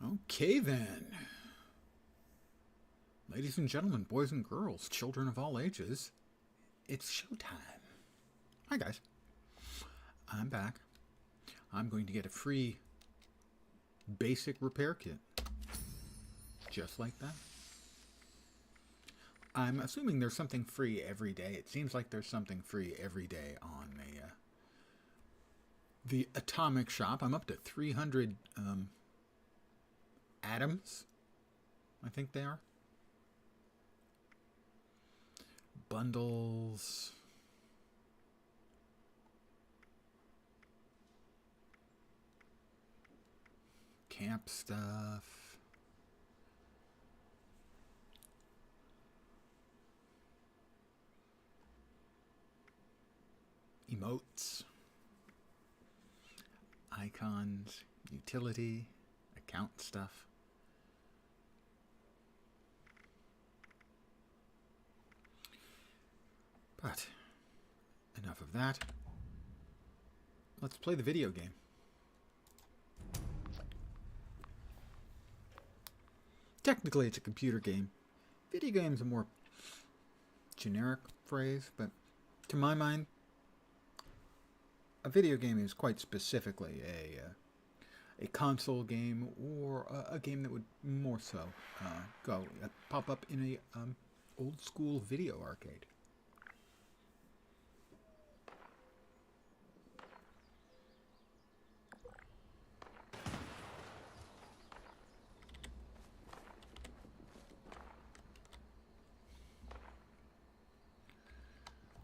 Okay then. Ladies and gentlemen, boys and girls, children of all ages, it's showtime. Hi guys. I'm back. I'm going to get a free basic repair kit. Just like that. I'm assuming there's something free every day. It seems like there's something free every day on the Atomic Shop. I'm up to 300 atoms, I think they are. Bundles. Camp stuff. Emotes. Icons. Utility. Account stuff. But enough of that. Let's play the video game. Technically, it's a computer game. Video game is a more generic phrase, but to my mind, a video game is quite specifically a console game or a game that would more so pop up in a old school video arcade.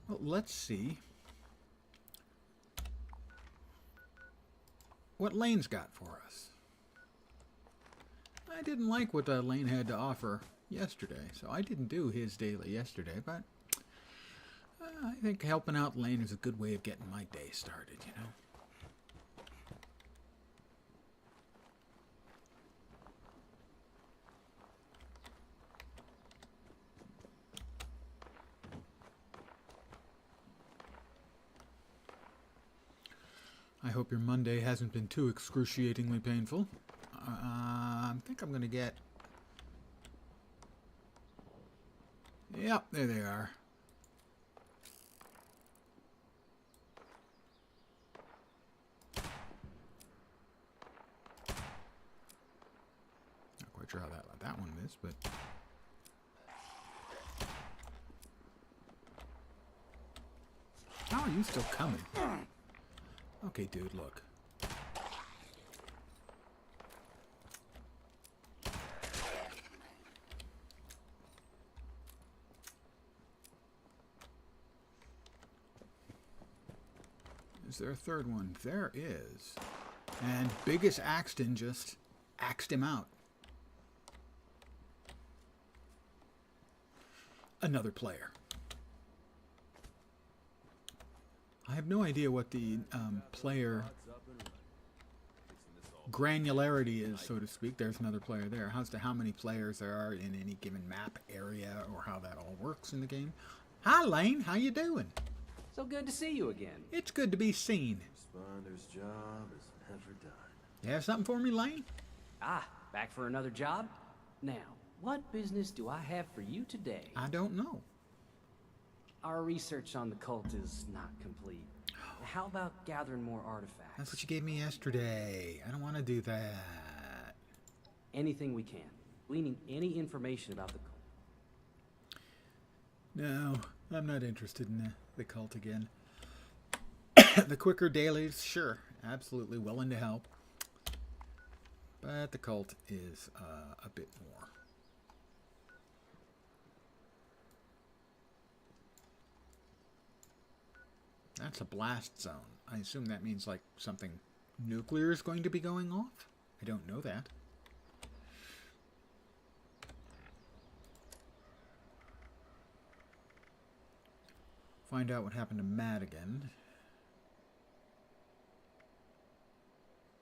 Well, let's see what Lane's got for us. I didn't like what Lane had to offer yesterday, so I didn't do his daily yesterday, but I think helping out Lane is a good way of getting my day started, you know? I hope your Monday hasn't been too excruciatingly painful. I think I'm going to get... Yep, there they are. Not quite sure how that one is, but... How are you still coming? Okay, dude, look. Is there a third one? There is. And Biggest Axton just axed him out. Another player. I have no idea what the player granularity is, so to speak. There's another player there. As to how many players there are in any given map area or how that all works in the game. Hi, Lane. How you doing? So good to see you again. It's good to be seen. Responder's job is never done. You have something for me, Lane? Ah, back for another job? Now, what business do I have for you today? I don't know. Our research on the cult is not complete. How about gathering more artifacts? That's what you gave me yesterday. I don't want to do that. Anything we can. Gleaning any information about the cult. No, I'm not interested in the cult again. The quicker dailies, sure, absolutely willing to help. But the cult is a bit more. That's a blast zone. I assume that means like something nuclear is going to be going off? I don't know that. Find out what happened to Madigan.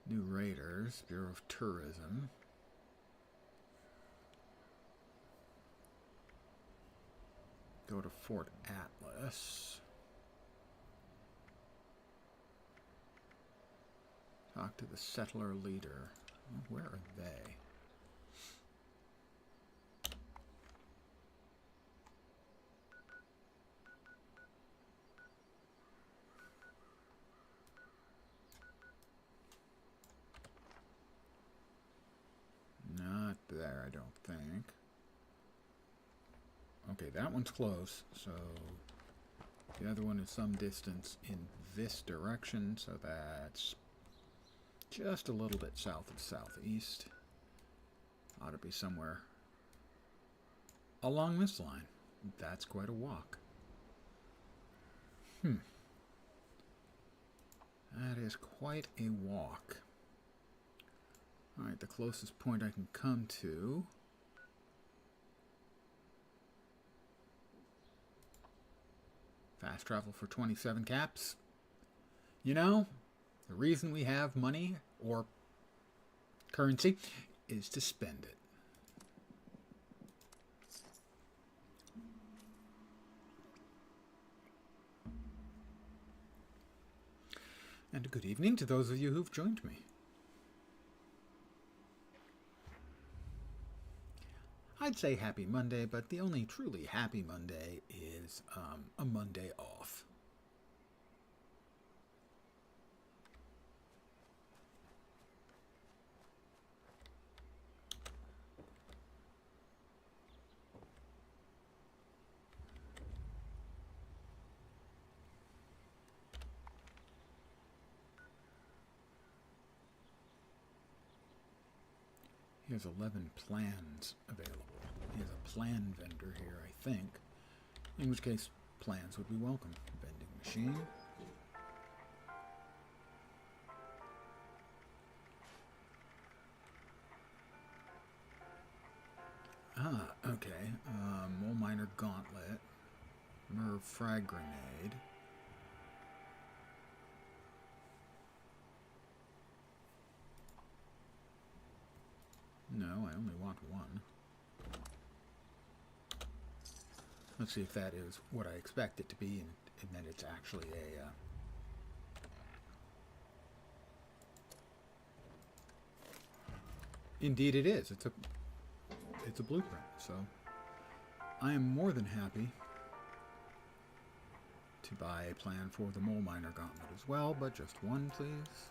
New Raiders, Bureau of Tourism. Go to Fort Atlas. Talk to the settler leader. Where are they? Okay, that one's close, so the other one is some distance in this direction, so that's just a little bit south of southeast. Ought to be somewhere along this line. That's quite a walk. That is quite a walk. Alright, the closest point I can come to. Fast travel for 27 caps. You know, the reason we have money or currency is to spend it. And a good evening to those of you who've joined me. I'd say happy Monday, but the only truly happy Monday is a Monday off. He has 11 plans available. He has a plan vendor here, I think. In which case, plans would be welcome. Vending machine. Ah, okay. Mole Miner Gauntlet. Merv Frag Grenade. No, I only want one. Let's see if that is what I expect it to be, and that it's actually a... Indeed it is. It's a blueprint, so I am more than happy to buy a plan for the Mole Miner Gauntlet as well, but just one, please.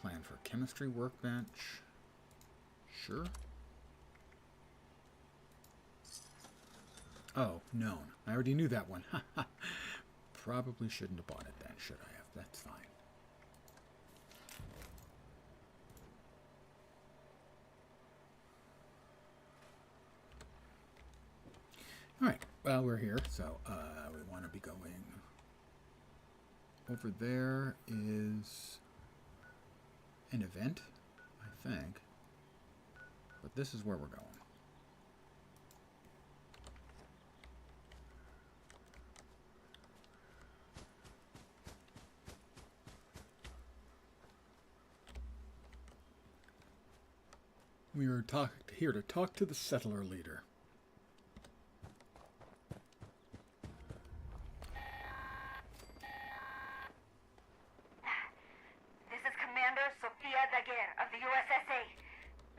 Plan for chemistry workbench. Sure. Oh, known. I already knew that one. Probably shouldn't have bought it then, should I have? That's fine. Alright, well, we're here, so we want to be going... Over there is an event, I think. But this is where we're going. We are here to talk to the settler leader. This is Commander Sophia Daguerre of the USSA.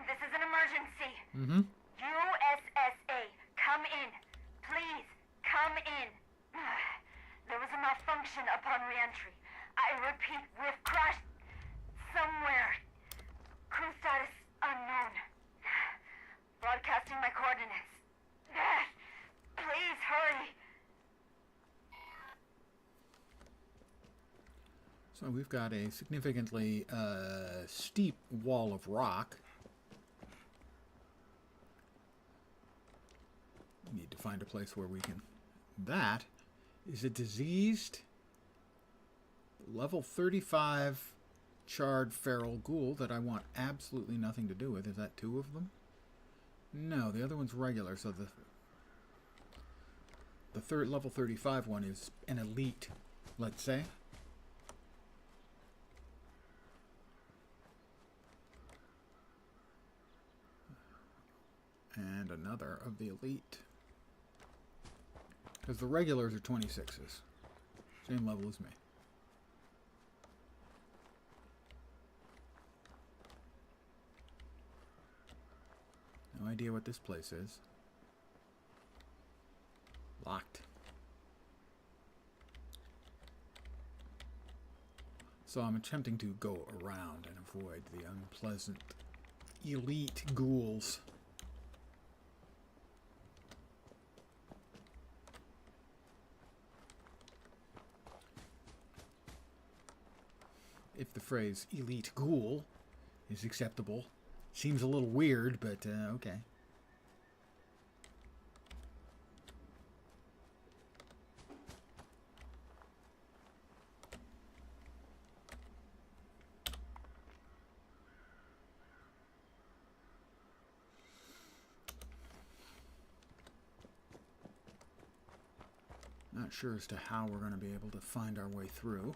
This is an emergency. USSA, come in. Please, come in. There was a malfunction upon re-entry. I repeat, we've crashed somewhere. Crew status unknown. Broadcasting my coordinates. Please hurry. So we've got a significantly steep wall of rock. We need to find a place where we can... That is a diseased level 35 charred feral ghoul that I want absolutely nothing to do with. Is that two of them? No, the other one's regular, so the third level 35 one is an elite, let's say. And another of the elite. Because the regulars are 26s. Same level as me. No idea what this place is. Locked. So I'm attempting to go around and avoid the unpleasant elite ghouls. If the phrase elite ghoul is acceptable. Seems a little weird, but okay. Not sure as to how we're going to be able to find our way through.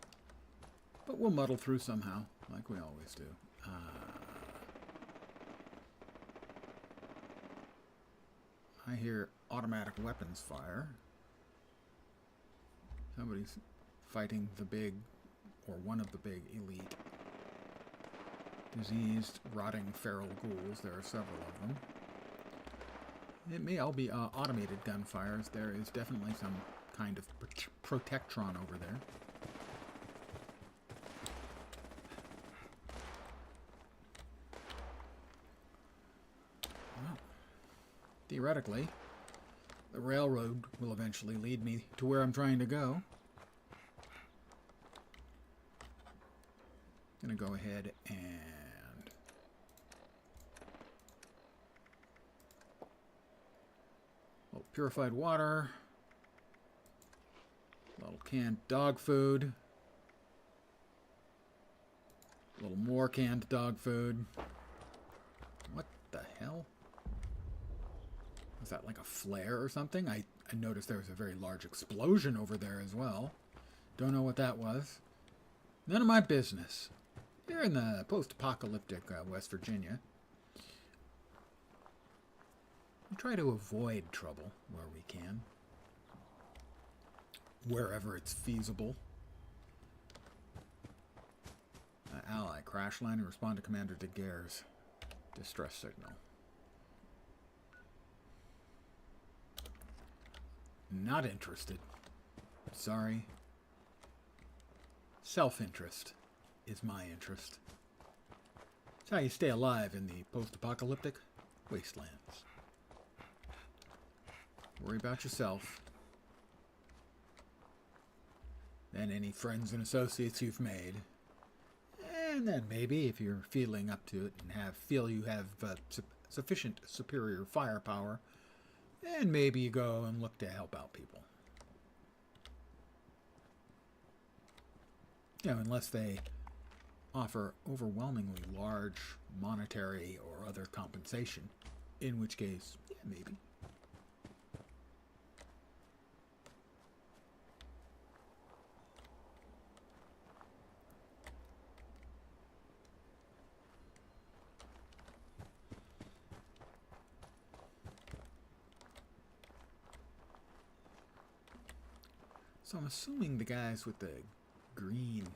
But we'll muddle through somehow, like we always do. I hear automatic weapons fire. Somebody's fighting the big, or one of the big elite. Diseased, rotting feral ghouls. There are several of them. It may all be automated gunfires. There is definitely some kind of protectron over there. Well, theoretically, the railroad will eventually lead me to where I'm trying to go. I'm going to go ahead and purified water, a little canned dog food, a little more canned dog food. What the hell? Was that like a flare or something? I noticed there was a very large explosion over there as well. Don't know what that was. None of my business. Here in the post-apocalyptic West Virginia, we try to avoid trouble where we can, wherever it's feasible. Ally, crash line and respond to Commander Daguerre's distress signal. Not interested. Sorry. Self-interest is my interest. It's how you stay alive in the post-apocalyptic wastelands. Worry about yourself. Then any friends and associates you've made. And then maybe, if you're feeling up to it and feel you have sufficient superior firepower, then maybe you go and look to help out people. You know, unless they offer overwhelmingly large monetary or other compensation, in which case, yeah, maybe. So I'm assuming the guys with the green,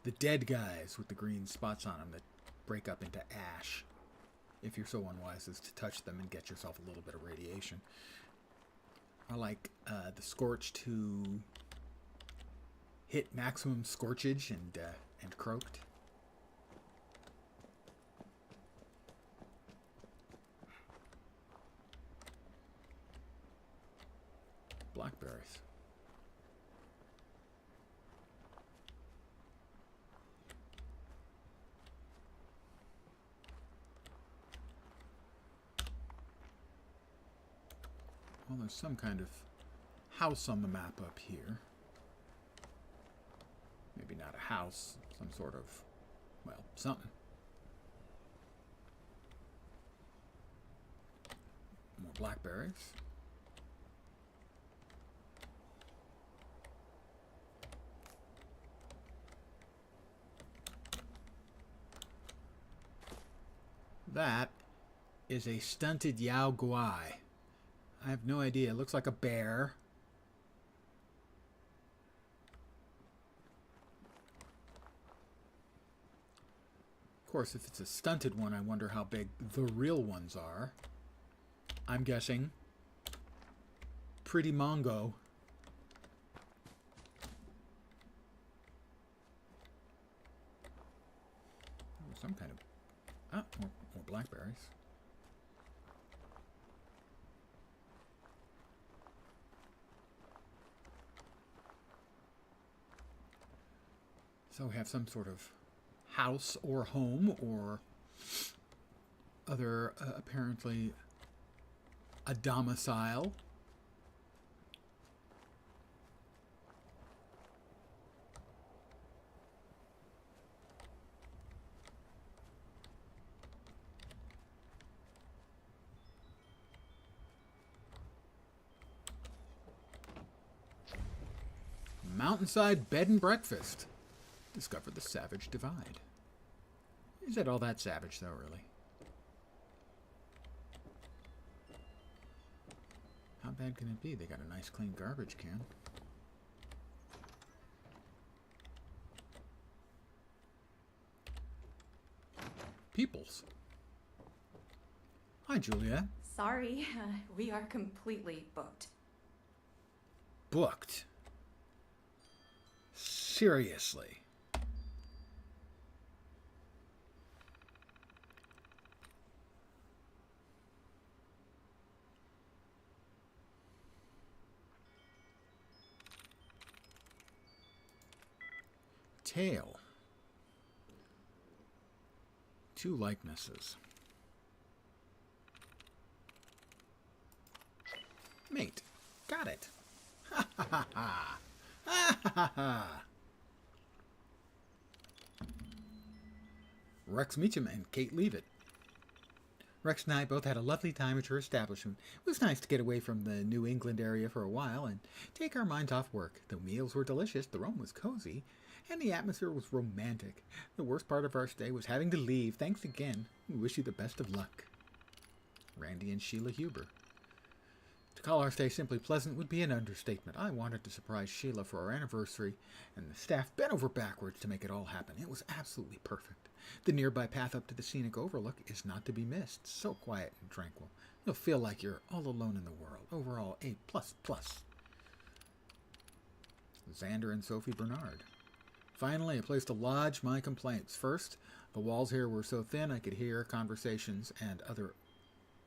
the dead guys with the green spots on them that break up into ash, if you're so unwise as to touch them and get yourself a little bit of radiation, are like the scorched who hit maximum scorchage and croaked. Blackberries. Well, there's some kind of house on the map up here. Maybe not a house, some sort of, well, something. More blackberries. That is a stunted Yao Guai. I have no idea. It looks like a bear. Of course, if it's a stunted one, I wonder how big the real ones are. I'm guessing pretty mongo. some kind of... Ah, more blackberries. So we have some sort of house or home or other, apparently, a domicile. Mountainside bed and breakfast. Discover the Savage Divide. Is it all that savage, though, really? How bad can it be? They got a nice, clean garbage can. Peoples. Hi, Juliet. Sorry, we are completely booked. Booked? Seriously? Tail. 2 likenesses. Mate. Got it. Ha ha ha ha. Ha ha ha. Rex Meacham and Kate Leavitt. Rex and I both had a lovely time at your establishment. It was nice to get away from the New England area for a while and take our minds off work. The meals were delicious, the room was cozy, and the atmosphere was romantic. The worst part of our stay was having to leave. Thanks again. We wish you the best of luck. Randy and Sheila Huber. To call our stay simply pleasant would be an understatement. I wanted to surprise Sheila for our anniversary, and the staff bent over backwards to make it all happen. It was absolutely perfect. The nearby path up to the scenic overlook is not to be missed. So quiet and tranquil. You'll feel like you're all alone in the world. Overall, A++. Xander and Sophie Bernard. Finally, a place to lodge my complaints. First, the walls here were so thin I could hear conversations and other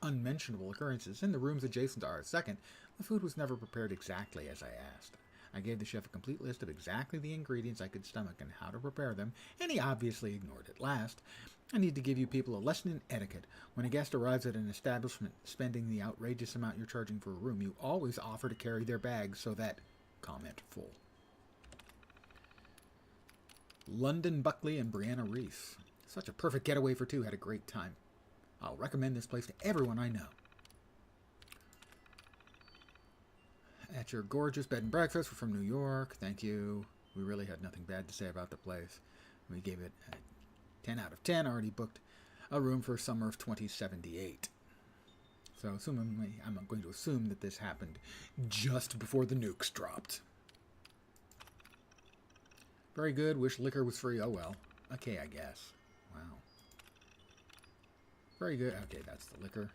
unmentionable occurrences in the rooms adjacent to ours. Second, the food was never prepared exactly as I asked. I gave the chef a complete list of exactly the ingredients I could stomach and how to prepare them, and he obviously ignored it. Last, I need to give you people a lesson in etiquette. When a guest arrives at an establishment spending the outrageous amount you're charging for a room, you always offer to carry their bags so that... comment full. London Buckley and Brianna Reese. Such a perfect getaway for two. Had a great time. I'll recommend this place to everyone I know. At your gorgeous bed and breakfast. We're from New York. Thank you. We really had nothing bad to say about the place. We gave it a 10 out of 10. Already booked a room for summer of 2078. So assuming I'm going to assume that this happened just before the nukes dropped. Very good. Wish liquor was free. Oh well. Okay, I guess. Wow. Very good. Okay, that's the liquor.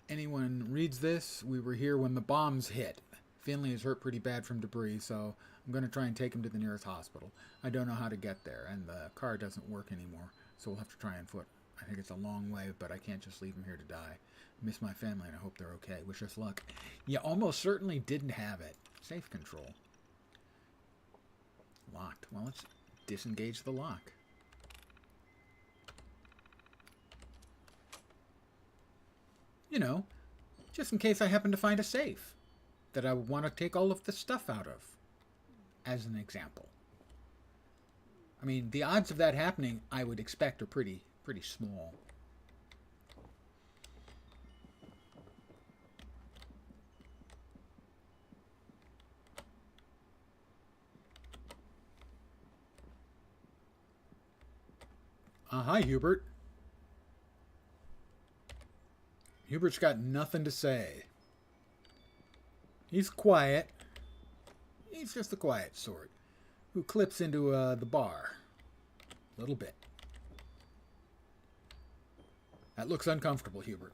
Anyone reads this? We were here when the bombs hit. Finley is hurt pretty bad from debris, so I'm going to try and take him to the nearest hospital. I don't know how to get there, and the car doesn't work anymore, so we'll have to try on foot. I think it's a long way, but I can't just leave him here to die. Miss my family, and I hope they're okay. Wish us luck. You almost certainly didn't have it. Safe control. Locked. Well, let's disengage the lock. You know, just in case I happen to find a safe that I would want to take all of the stuff out of, as an example. I mean, the odds of that happening, I would expect, are pretty small. Hi, Hubert. Hubert's got nothing to say. He's quiet. He's just the quiet sort who clips into the bar a little bit. That looks uncomfortable, Hubert.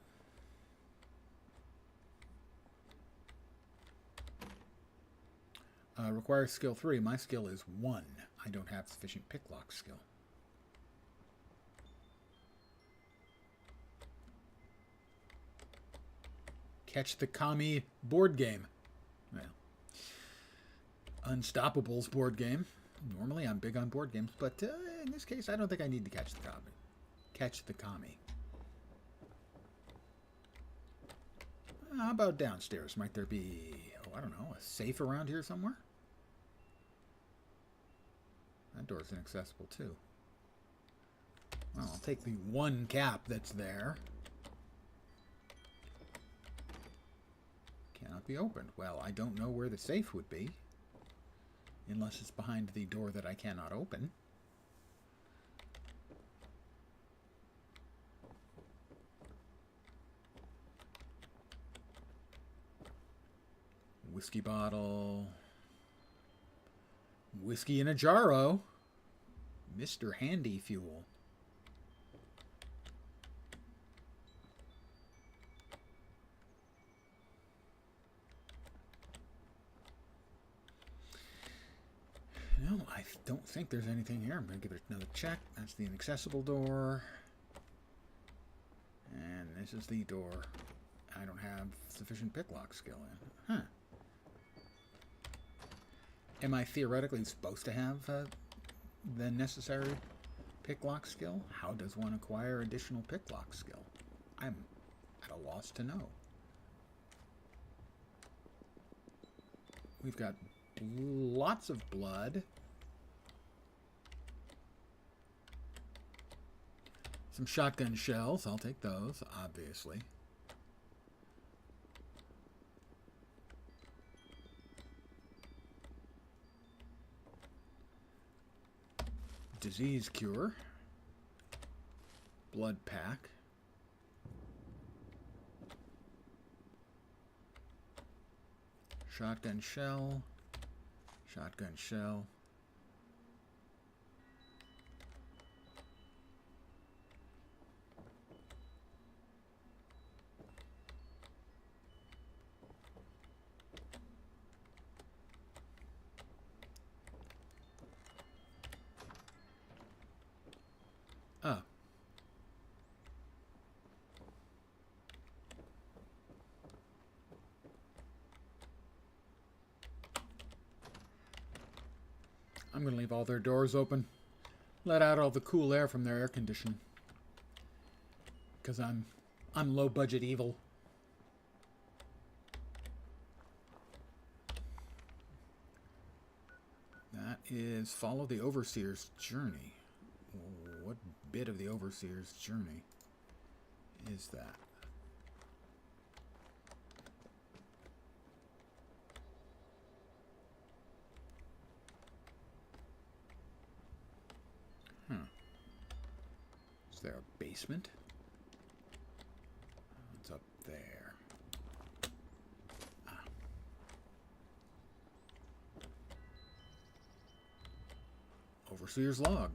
Requires skill 3. My skill is 1. I don't have sufficient picklock skill. Catch the Kami board game. Well, Unstoppable's board game. Normally I'm big on board games, but in this case I don't think I need to catch the Kami. Catch the Kami. How about downstairs? Might there be, oh, I don't know, a safe around here somewhere? That door's inaccessible too. Well, I'll take the one cap that's there. Cannot be opened. Well, I don't know where the safe would be. Unless it's behind the door that I cannot open. Whiskey bottle. Whiskey in a jarro. Mr. Handy Fuel. No, I don't think there's anything here. I'm going to give it another check. That's the inaccessible door. And this is the door I don't have sufficient picklock skill in. Huh. Am I theoretically supposed to have the necessary picklock skill? How does one acquire additional picklock skill? I'm at a loss to know. We've got lots of blood. Some shotgun shells. I'll take those, obviously. Disease cure. Blood pack. Shotgun shell. Shotgun shell. Oh. I'm going to leave all their doors open. Let out all the cool air from their air conditioning. Because I'm low budget evil. That is follow the Overseer's journey. What bit of the Overseer's journey is that? Is there a basement? What's up there? Ah. Overseer's log.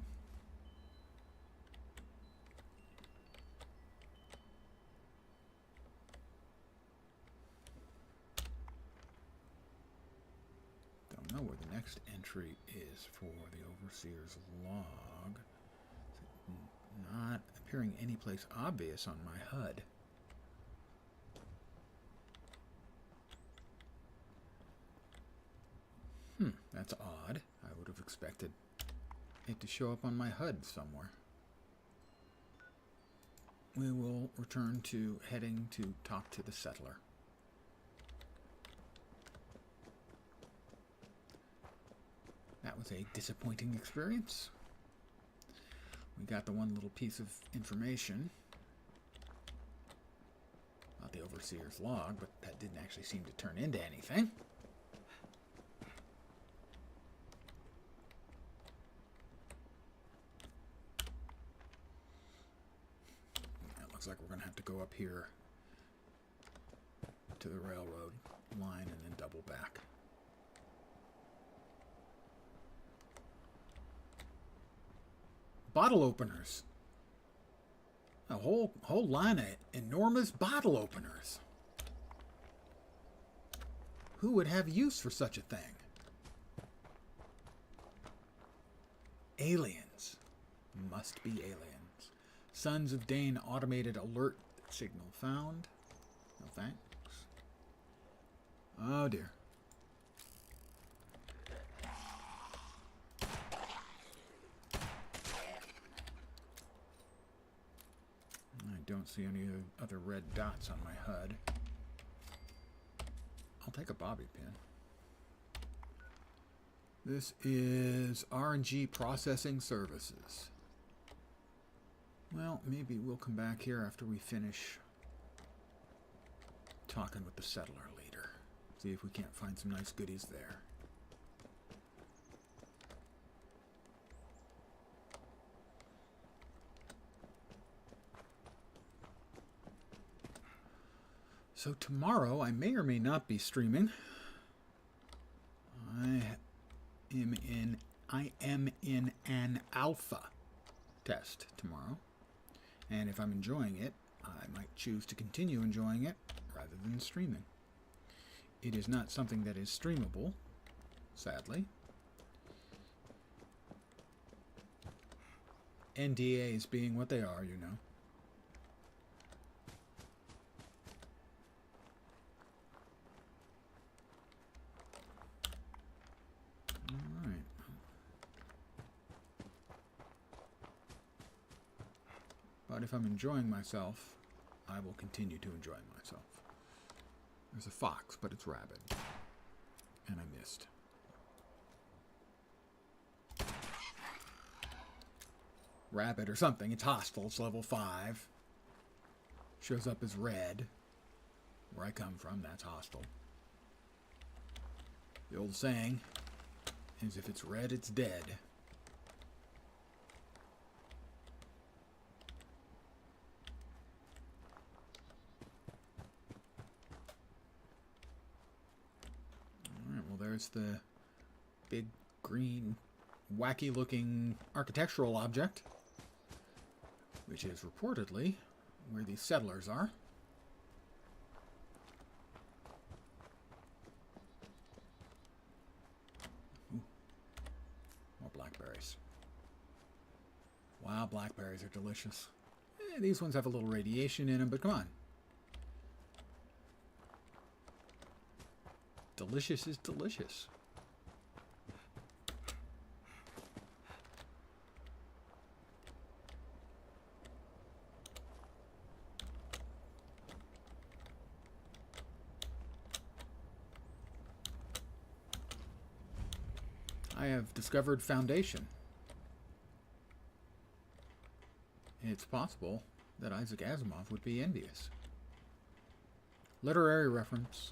Don't know where the next entry is for the Overseer's log. Not appearing anyplace obvious on my HUD. That's odd. I would have expected it to show up on my HUD somewhere. We will return to heading to talk to the settler. That was a disappointing experience. We got the one little piece of information about the Overseer's log, but that didn't actually seem to turn into anything. It looks like we're going to have to go up here to the railroad line and then double back. Bottle openers. A whole line of enormous bottle openers. Who would have use for such a thing? Aliens. Must be aliens. Sons of Dane automated alert signal found. No thanks. Oh dear. I don't see any other red dots on my HUD. I'll take a bobby pin. This is RNG Processing Services. Well, maybe we'll come back here after we finish talking with the settler leader. See if we can't find some nice goodies there. So tomorrow I may or may not be streaming. I am in an alpha test tomorrow. And if I'm enjoying it, I might choose to continue enjoying it rather than streaming. It is not something that is streamable, sadly. NDAs being what they are, you know. Alright. But if I'm enjoying myself, I will continue to enjoy myself. There's a fox, but it's rabid. And I missed. Rabbit or something. It's hostile. It's level 5. Shows up as red. Where I come from, that's hostile. The old saying is if it's red, it's dead. Alright, well there's the big green wacky looking architectural object, which is reportedly where these settlers are. Ooh. More blackberries. Wow, blackberries are delicious. These ones have a little radiation in them, but come on. Delicious is delicious. I have discovered Foundation. It's possible that Isaac Asimov would be envious. Literary reference.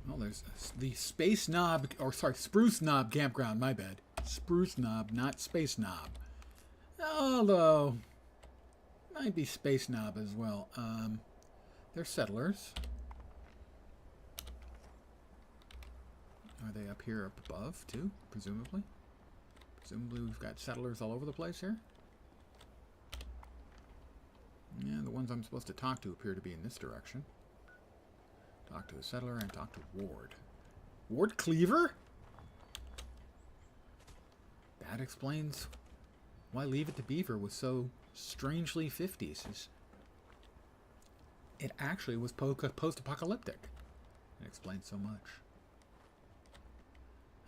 Well, there's the Space Knob, or sorry, Spruce Knob Campground, my bad. Spruce Knob, not Space Knob. Although, might be Space Knob as well. They're settlers. Are they up here up above, too? Presumably. Presumably we've got settlers all over the place here. Yeah, the ones I'm supposed to talk to appear to be in this direction. Talk to the settler and talk to Ward. Ward Cleaver? That explains why Leave It to Beaver was so strangely 50s. It actually was post-apocalyptic. It explains so much.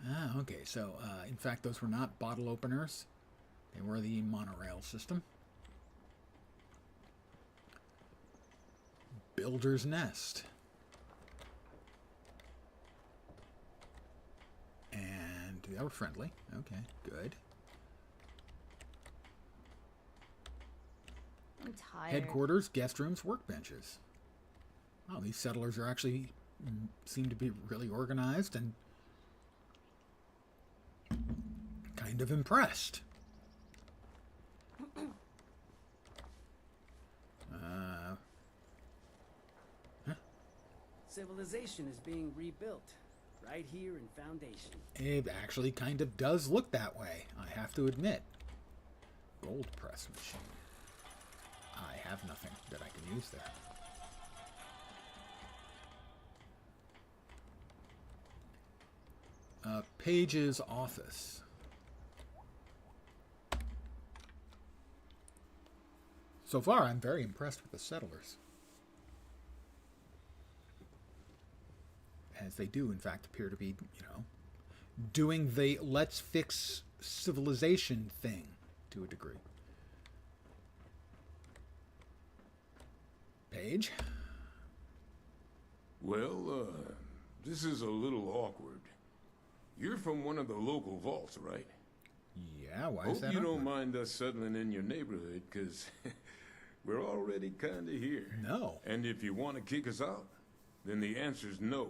Ah, okay, so in fact those were not bottle openers. They were the monorail system. Builder's Nest. And they were friendly. Okay, good. I'm tired. Headquarters, guest rooms, workbenches. Oh, these settlers are actually seem to be really organized and kind of impressed. Civilization is being rebuilt, right here in Foundation. It actually kind of does look that way, I have to admit. Gold press machine. I have nothing that I can use there. Page's office. So far, I'm very impressed with the settlers. As they do, in fact, appear to be, doing the let's fix civilization thing to a degree. Paige? Well, this is a little awkward. You're from one of the local vaults, right? Yeah, why is that? Hope you don't awkward? mind us settling in your neighborhood, because we're already kind of here. No. And if you want to kick us out, then the answer's no.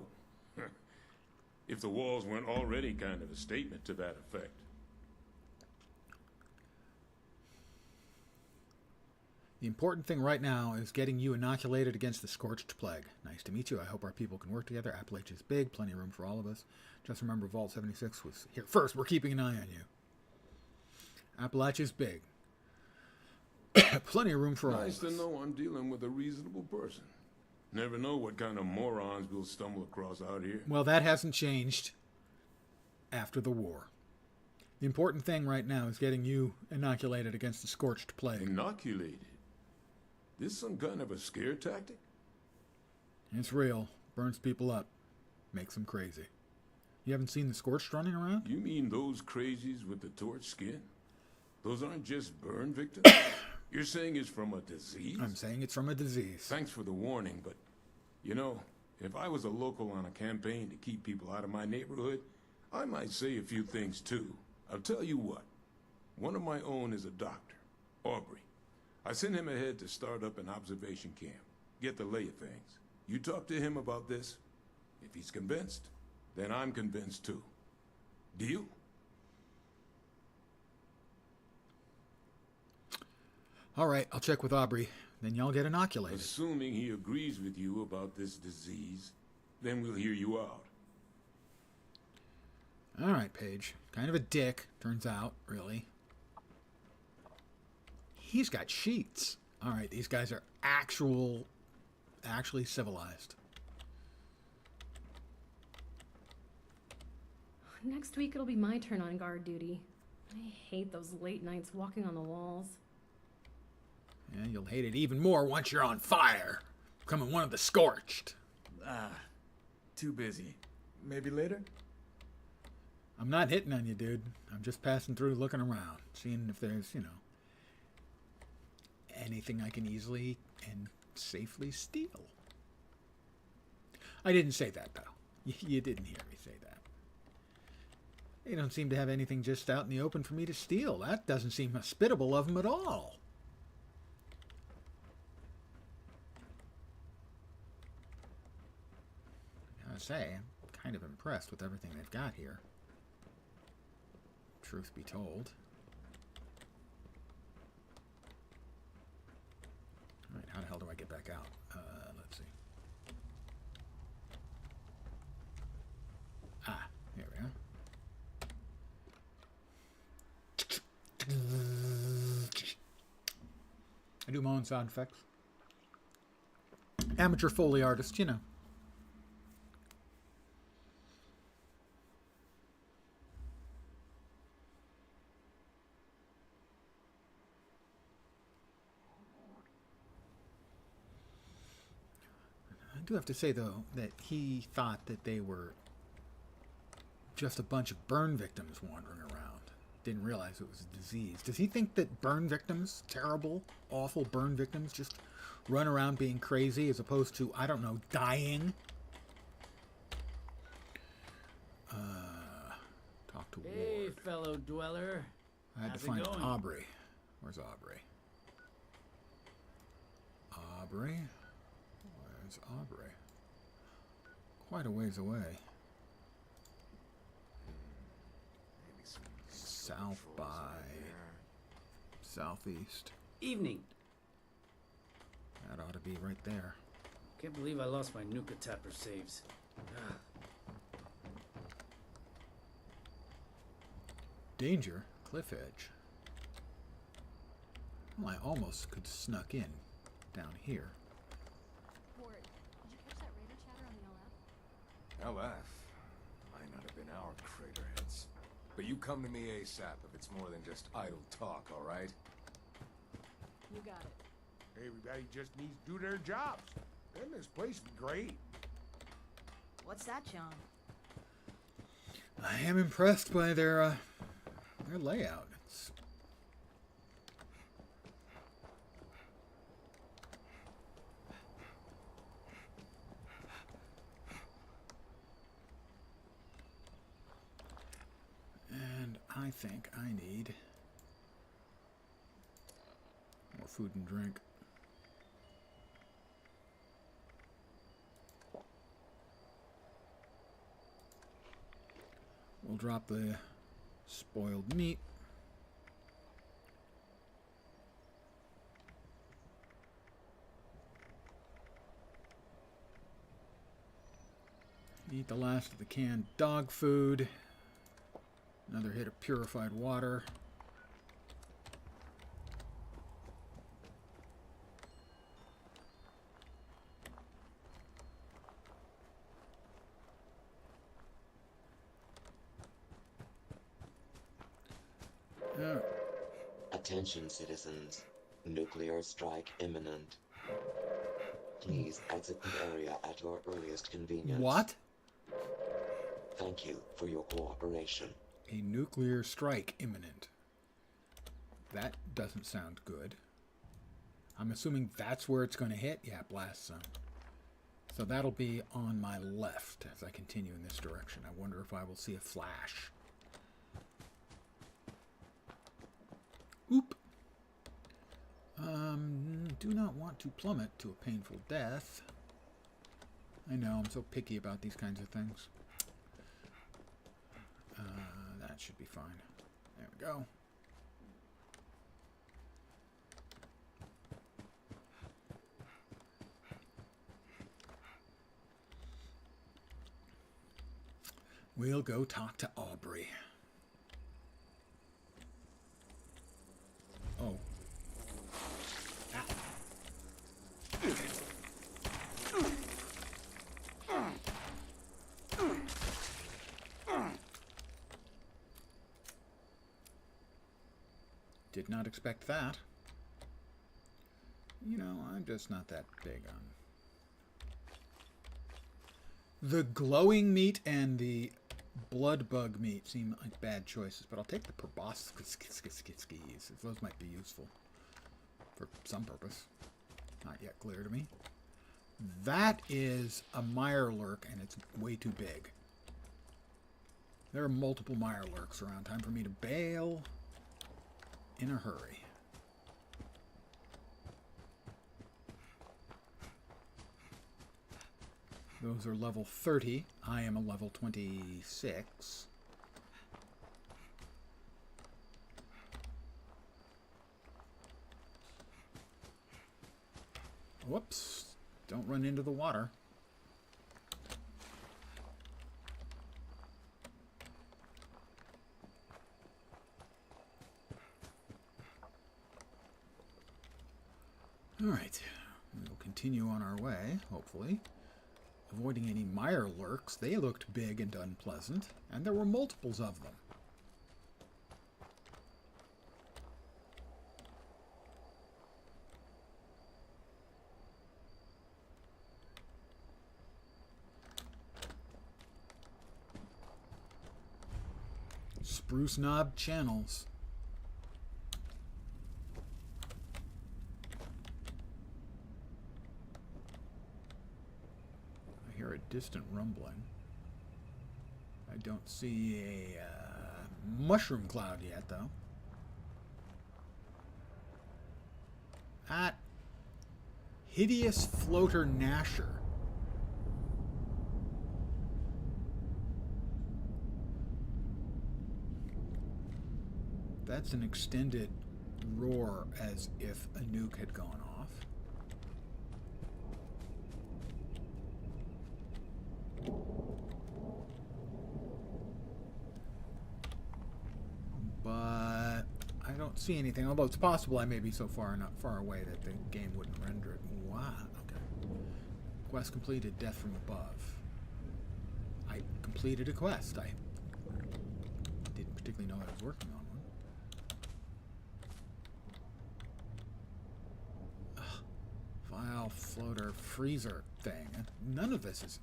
If the walls weren't already kind of a statement to that effect. The important thing right now is getting you inoculated against the scorched plague. Nice to meet you. I hope our people can work together. Appalachia's big, plenty of room for all of us. Just remember, Vault 76 was here first. We're keeping an eye on you. Appalachia's big. Plenty of room for all of us. Nice to know I'm dealing with a reasonable person. Never know what kind of morons we'll stumble across out here. Well, that hasn't changed after the war. The important thing right now is getting you inoculated against the scorched plague. Inoculated? This some kind of a scare tactic? It's real. Burns people up. Makes them crazy. You haven't seen the scorched running around? You mean those crazies with the torch skin? Those aren't just burn victims? You're saying it's from a disease? I'm saying it's from a disease. Thanks for the warning, but, if I was a local on a campaign to keep people out of my neighborhood, I might say a few things too. I'll tell you what. One of my own is a doctor, Aubrey. I sent him ahead to start up an observation camp, get the lay of things. You talk to him about this. If he's convinced, then I'm convinced too. Deal? All right, I'll check with Aubrey. Then y'all get inoculated. Assuming he agrees with you about this disease, then we'll hear you out. All right, Paige. Kind of a dick, turns out, really. He's got sheets. All right, these guys are actually civilized. Next week it'll be my turn on guard duty. I hate those late nights walking on the walls. Yeah, you'll hate it even more once you're on fire. Becoming one of the scorched. Too busy. Maybe later? I'm not hitting on you, dude. I'm just passing through, looking around, seeing if there's, anything I can easily and safely steal. I didn't say that, though. You didn't hear me say that. They don't seem to have anything just out in the open for me to steal. That doesn't seem hospitable of them at all. I gotta say, I'm kind of impressed with everything they've got here. Truth be told. Alright, how the hell do I get back out? Let's see. Ah, here we are. I do my own sound effects. Amateur Foley artist, I do have to say, though, that he thought that they were just a bunch of burn victims wandering around. Didn't realize it was a disease. Does he think that burn victims, terrible, awful burn victims, just run around being crazy as opposed to, I don't know, dying? Talk to Hey, Ward. fellow dweller. I had to How's it find going? Aubrey. Where's Aubrey? Aubrey? Where's Aubrey? Quite a ways away. Maybe some South by southeast. Evening. That ought to be right there. Can't believe I lost my Nuka Tapper saves. Ah, Danger, cliff edge. Well, I almost could snuck in down here. Ward, did you catch that radar chatter on the LF? LF? Might not have been our crater heads. But you come to me ASAP if it's more than just idle talk, alright? You got it. Everybody just needs to do their jobs. Then this place would be great. What's that, John? I am impressed by their layout. And I think I need more food and drink. We'll drop the spoiled meat. Eat the last of the canned dog food. Another hit of purified water. Attention, citizens. Nuclear strike imminent. Please exit the area at your earliest convenience. What? Thank you for your cooperation. A nuclear strike imminent. That doesn't sound good. I'm assuming that's where it's going to hit. Yeah, blast zone. So that'll be on my left as I continue in this direction. I wonder if I will see a flash. Oop. Do not want to plummet to a painful death. I know, I'm so picky about these kinds of things. That should be fine. There we go. We'll go talk to Aubrey. Oh. Ah. Did not expect that. You know, I'm just not that big on... The glowing meat and the blood bug meat seem like bad choices, but I'll take the proboscis. Those might be useful for some purpose. Not yet clear to me. That is a mirelurk, and it's way too big. There are multiple mirelurks around. Time for me to bail in a hurry. Those are level 30. I am a level 26. Whoops. Don't run into the water. All right. We'll continue on our way, hopefully. Avoiding any mirelurks. They looked big and unpleasant, and there were multiples of them. Spruce knob channels. I hear a distant rumbling. I don't see a mushroom cloud yet, though. At Hideous Floater Gnasher. That's an extended roar as if a nuke had gone off. But I don't see anything, although it's possible I may be so far away that the game wouldn't render it. Wow, okay. Quest completed, death from above. I completed a quest. I didn't particularly know I was working on one. valve floater freezer thing. None of this is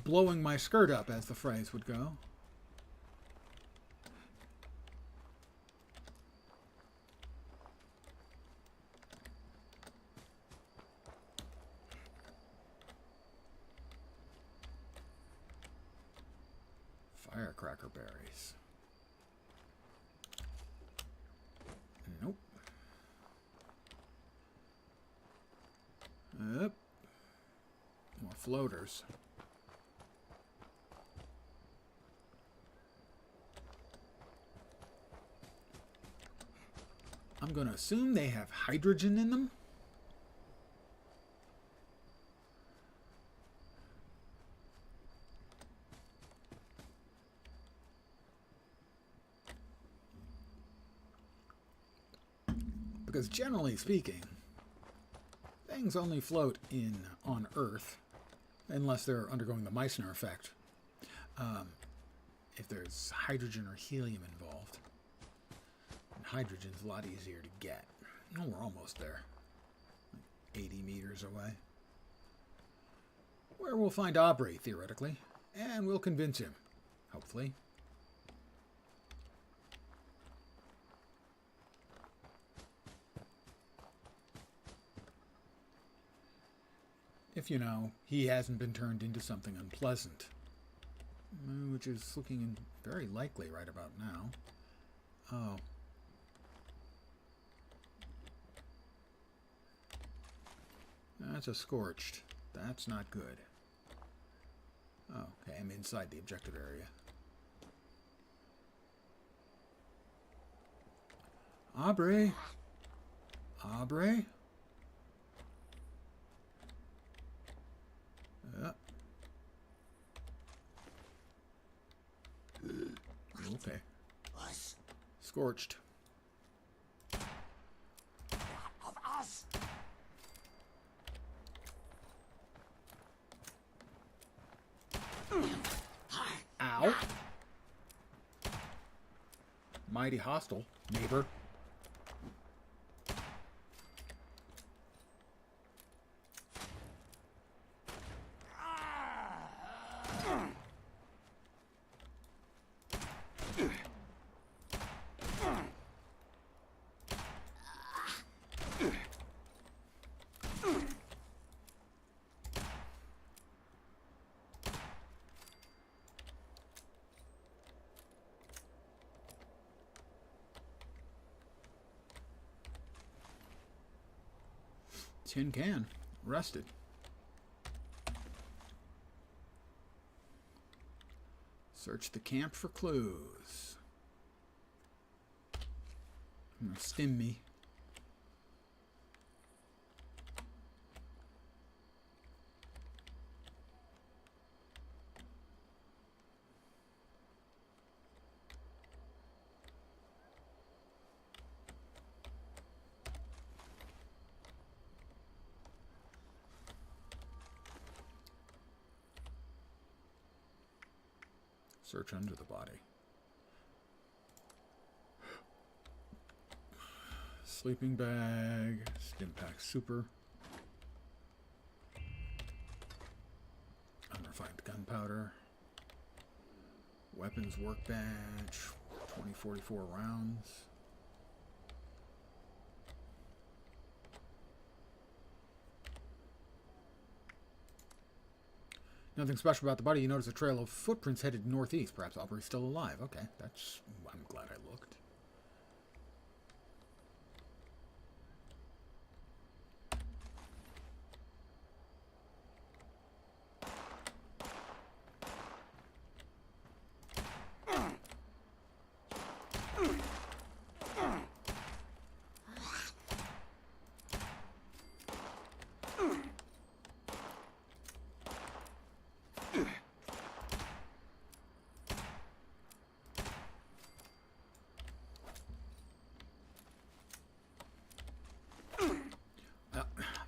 blowing my skirt up, as the phrase would go. Firecracker berries. Nope. Yep. More floaters. I'm going to assume they have hydrogen in them. Because generally speaking, things only float on Earth unless they're undergoing the Meissner effect. If there's hydrogen or helium involved. And hydrogen's a lot easier to get. Oh, we're almost there. Like 80 meters away. Where we'll find Aubrey, theoretically. And we'll convince him. Hopefully. If, you know, he hasn't been turned into something unpleasant. Which is looking very likely right about now. Oh. That's a scorched. That's not good. Oh, okay, I'm inside the objective area. Aubrey? Aubrey? Okay. Scorched. Of us. Ow. Mighty hostile, neighbor. Tin can. Rusted. Search the camp for clues. Stim me. Search under the body. Sleeping bag, Stimpack Super, unrefined gunpowder, weapons workbench, 2044 rounds. Nothing special about the body. You notice a trail of footprints headed northeast. Perhaps Aubrey's still alive. Okay, I'm glad I looked.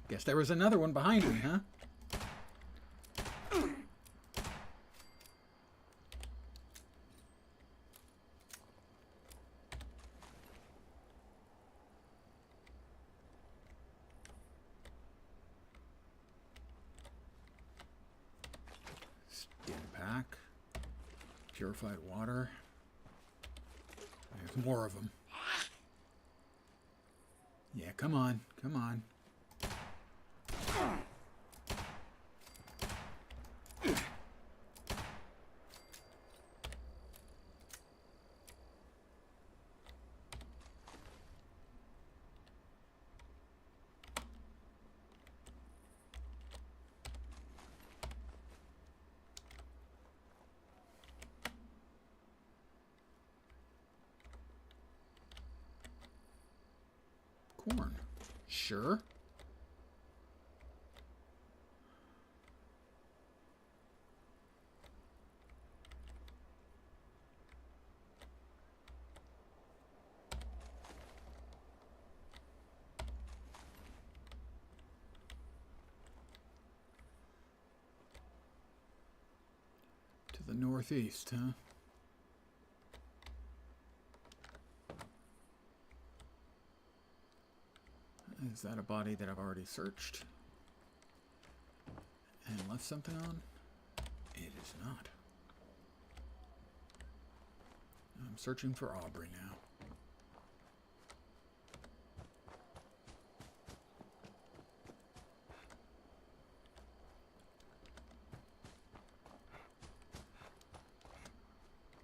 Guess there was another one behind me, huh? Purified water. There's more of them. Yeah, come on. Come on. Corn. Sure. To the northeast, huh? Is that a body that I've already searched and left something on? It is not. I'm searching for Aubrey now.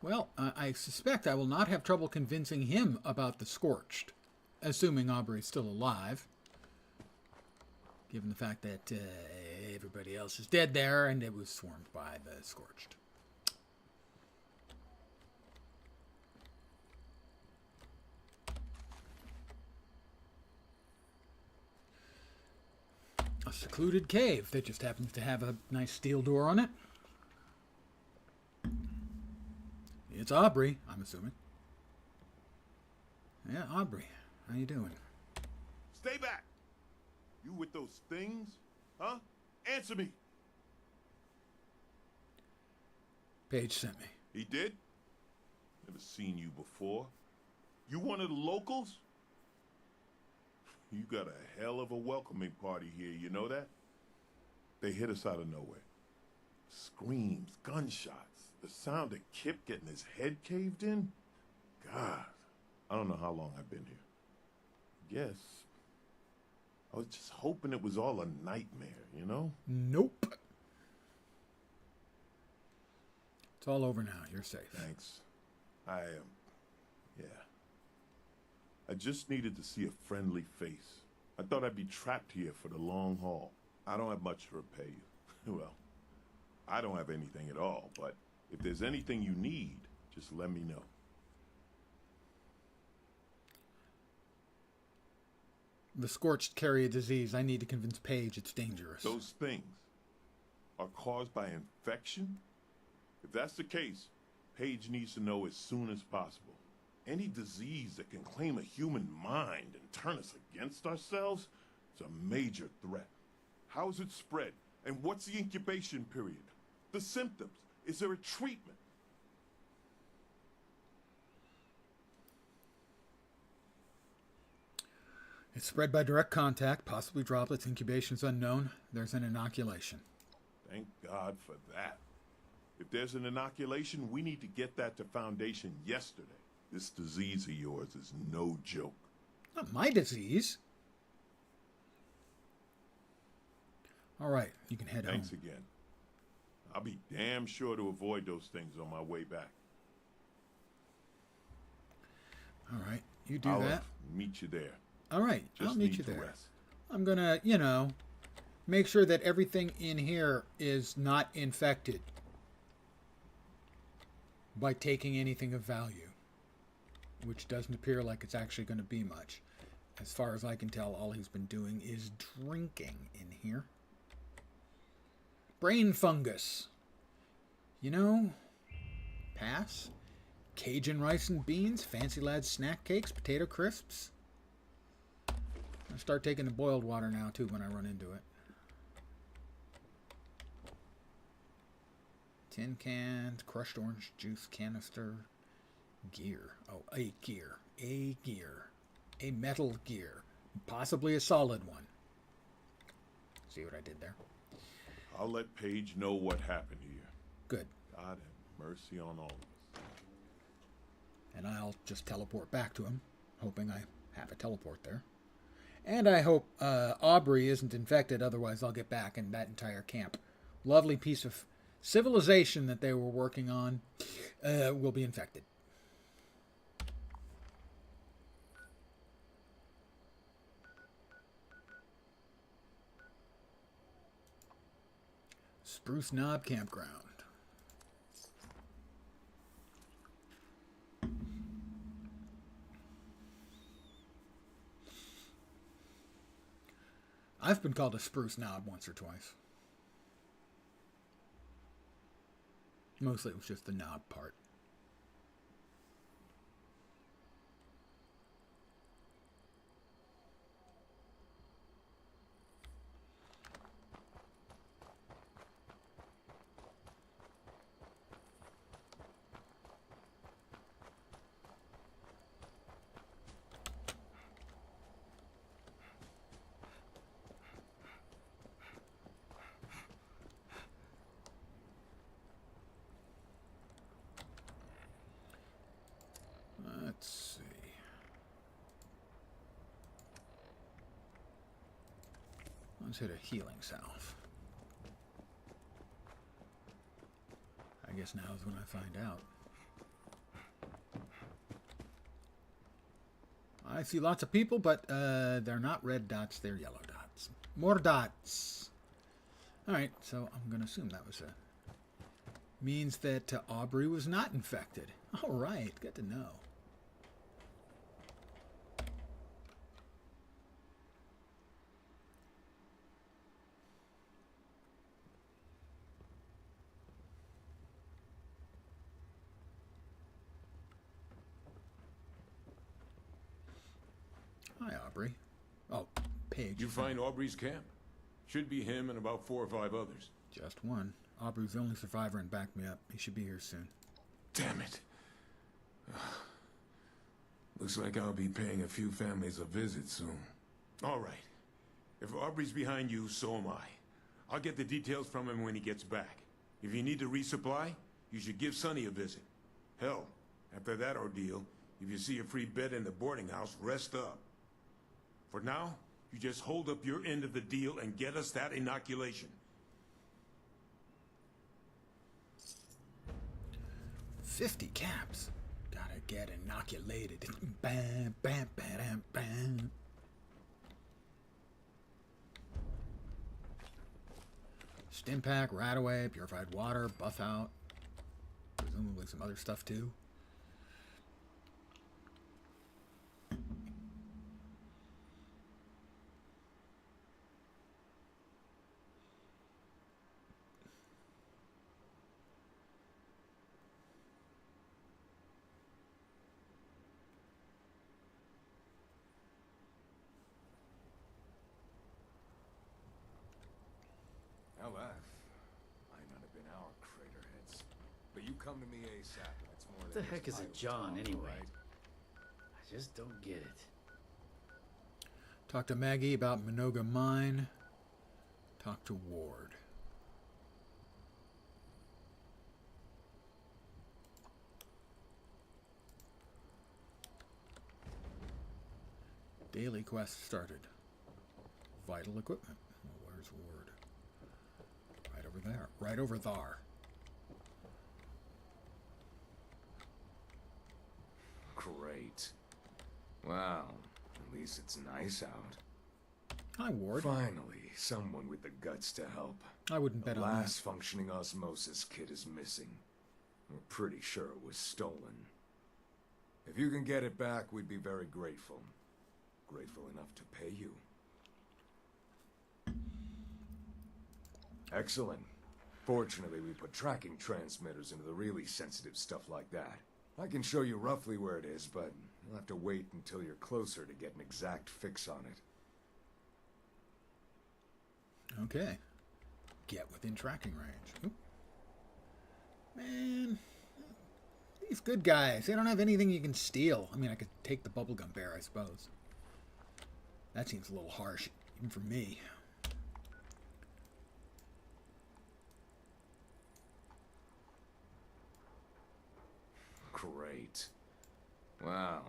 Well, I suspect I will not have trouble convincing him about the Scorched, assuming Aubrey's still alive, given the fact that everybody else is dead there and it was swarmed by the Scorched. A secluded cave that just happens to have a nice steel door on it. It's Aubrey, I'm assuming. Yeah, Aubrey. How you doing? Stay back! You with those things? Huh? Answer me! Paige sent me. He did? Never seen you before. You one of the locals? You got a hell of a welcoming party here, you know that? They hit us out of nowhere. Screams, gunshots, the sound of Kip getting his head caved in? God, I don't know how long I've been here. Guess I was just hoping it was all a nightmare, you know? Nope. It's all over now. You're safe. Thanks. I am. Yeah. I just needed to see a friendly face. I thought I'd be trapped here for the long haul. I don't have much to repay you. Well, I don't have anything at all, but if there's anything you need, just let me know. The Scorched carry a disease. I need to convince Paige it's dangerous. Those things are caused by infection? If that's the case, Paige needs to know as soon as possible. Any disease that can claim a human mind and turn us against ourselves is a major threat. How is it spread? And what's the incubation period? The symptoms? Is there a treatment? It's spread by direct contact, possibly droplets. Incubation's unknown. There's an inoculation. Thank God for that. If there's an inoculation, we need to get that to Foundation yesterday. This disease of yours is no joke. Not my disease. All right, you can head home. Thanks again. I'll be damn sure to avoid those things on my way back. All right, you do I'll that. Meet you there. All right, Just I'll meet need you to there. rest. I'm gonna, make sure that everything in here is not infected by taking anything of value, which doesn't appear like it's actually going to be much. As far as I can tell, all he's been doing is drinking in here. Brain fungus. Pass. Cajun rice and beans, Fancy Lads snack cakes, potato crisps. I'll start taking the boiled water now, too, when I run into it. Tin cans, crushed orange juice canister, gear. Oh, a gear. A gear. A metal gear. Possibly a solid one. See what I did there? I'll let Paige know what happened here. Good. God Mercy on all of us. And I'll just teleport back to him, hoping I have a teleport there. And I hope Aubrey isn't infected, otherwise I'll get back and that entire camp. Lovely piece of civilization that they were working on will be infected. Spruce Knob Campground. I've been called a spruce knob once or twice. Mostly it was just the knob part. Let's see. Let's hit a healing salve. I guess now is when I find out. I see lots of people, but they're not red dots, they're yellow dots. More dots. Alright, so I'm going to assume that was means that Aubrey was not infected. Alright, good to know. Hi, Aubrey. Oh, Paige. You find Aubrey's camp? Should be him and about 4 or 5 others. Just one. Aubrey's the only survivor and backed me up. He should be here soon. Damn it. Looks like I'll be paying a few families a visit soon. All right. If Aubrey's behind you, so am I. I'll get the details from him when he gets back. If you need to resupply, you should give Sonny a visit. Hell, after that ordeal, if you see a free bed in the boarding house, rest up. For now, you just hold up your end of the deal and get us that inoculation. 50 caps. Gotta get inoculated. Bam, bam, bam, bam. Stim pack, rat away, purified water, buff out. Presumably some other stuff too. LF. Might not have been our crater heads. But you come to me ASAP. That's more What than the heck just is a idle John, talk, anyway? right? I just don't get it. Talk to Maggie about Minoga Mine. Talk to Ward. Daily quest started. Vital equipment. Oh, where's Ward? Right over there. Right over there. Great. Well, at least it's nice out. Hi, Ward. Finally, someone with the guts to help. I wouldn't bet The on that. last functioning osmosis kit is missing. We're pretty sure it was stolen. If you can get it back, we'd be very grateful. Grateful enough to pay you. Excellent. Fortunately, we put tracking transmitters into the really sensitive stuff like that. I can show you roughly where it is, but you'll have to wait until you're closer to get an exact fix on it. Okay. Get within tracking range. Oop. Man, these good guys, they don't have anything you can steal. I mean, I could take the bubblegum bear, I suppose. That seems a little harsh, even for me. Well,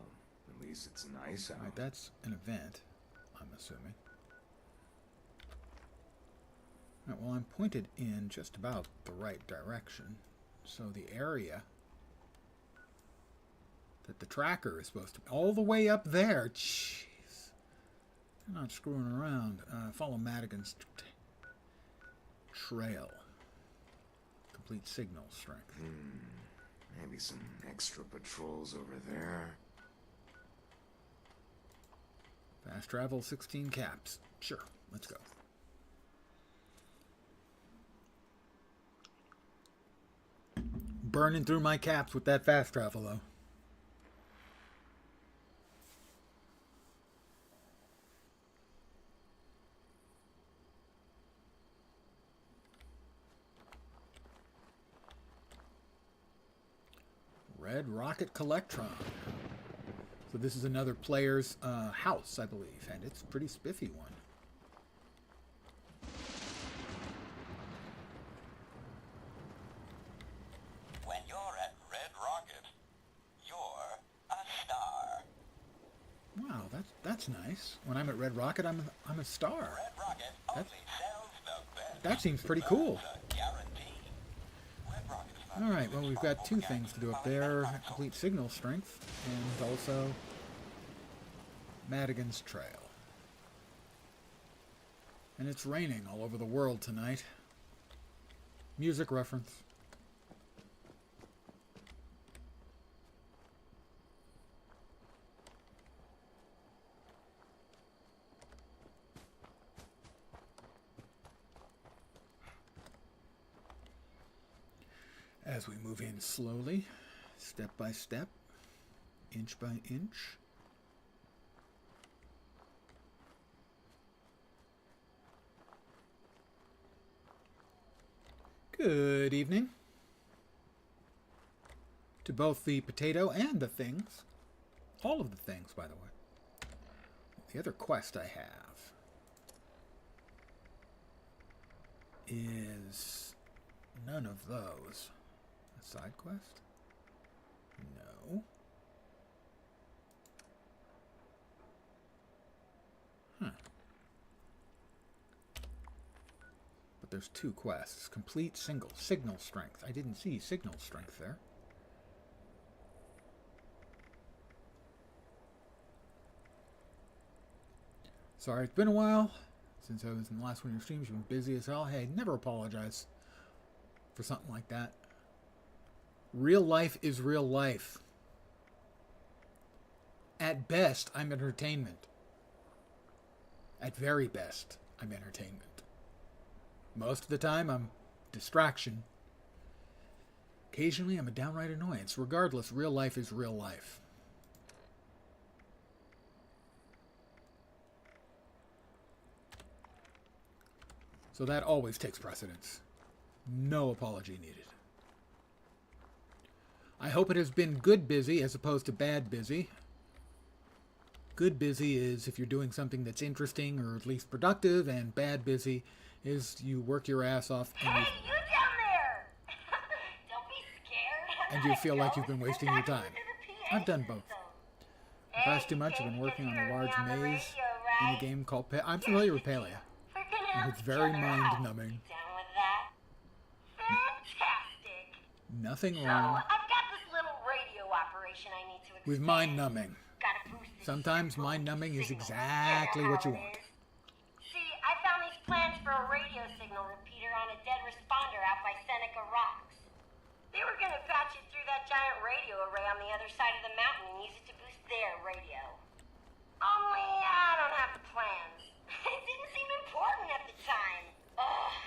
at least it's nice out. Alright, that's an event, I'm assuming. Alright, well, I'm pointed in just about the right direction. So the area that the tracker is supposed to be all the way up there. Jeez. They're not screwing around. Follow Madigan's trail. Complete signal strength. Maybe some extra patrols over there. Fast travel, 16 caps. Sure, let's go. Burning through my caps with that fast travel, though. Red Rocket Collectron. So this is another player's house, I believe, and it's a pretty spiffy one. When you're at Red Rocket, you're a star. Wow, that's nice. When I'm at Red Rocket, I'm a star. Red Rocket only sells the best. That seems pretty cool. Guaranteed. All right, well, we've got two things to do up there. Complete signal strength and also Madigan's Trail. And it's raining all over the world tonight. Music reference. As we move in slowly, step by step, inch by inch. Good evening to both the potato and the things. All of the things, by the way. The other quest I have is none of those. A side quest? No. Huh. But there's two quests. Complete signal strength. I didn't see signal strength there. Sorry, it's been a while since I was in the last one of your streams. You've been busy as hell. Hey, never apologize for something like that. Real life is real life. At best, I'm entertainment. At very best, I'm entertainment. Most of the time, I'm distraction. Occasionally, I'm a downright annoyance. Regardless, real life is real life. So that always takes precedence. No apology needed. I hope it has been good busy as opposed to bad busy. Good busy is if you're doing something that's interesting or at least productive, and bad busy is you work your ass off and Hey, you down there! Don't be scared. and you feel like you've been wasting your time. I've done both. The past 2 months I've been working on a large maze in a game called I'm familiar with Palea. And it's very mind-numbing. Fantastic. Nothing So, wrong I've got this little radio operation I need to explain. with mind-numbing. Gotta boost this Sometimes mind-numbing is signal. exactly You know what you how it want. is. See, I found these plans for a radio signal repeater on a dead responder out by Seneca Rocks. They were gonna patch it through that giant radio array on the other side of the mountain and use it to boost their radio. Only I don't have the plans. It didn't seem important at the time.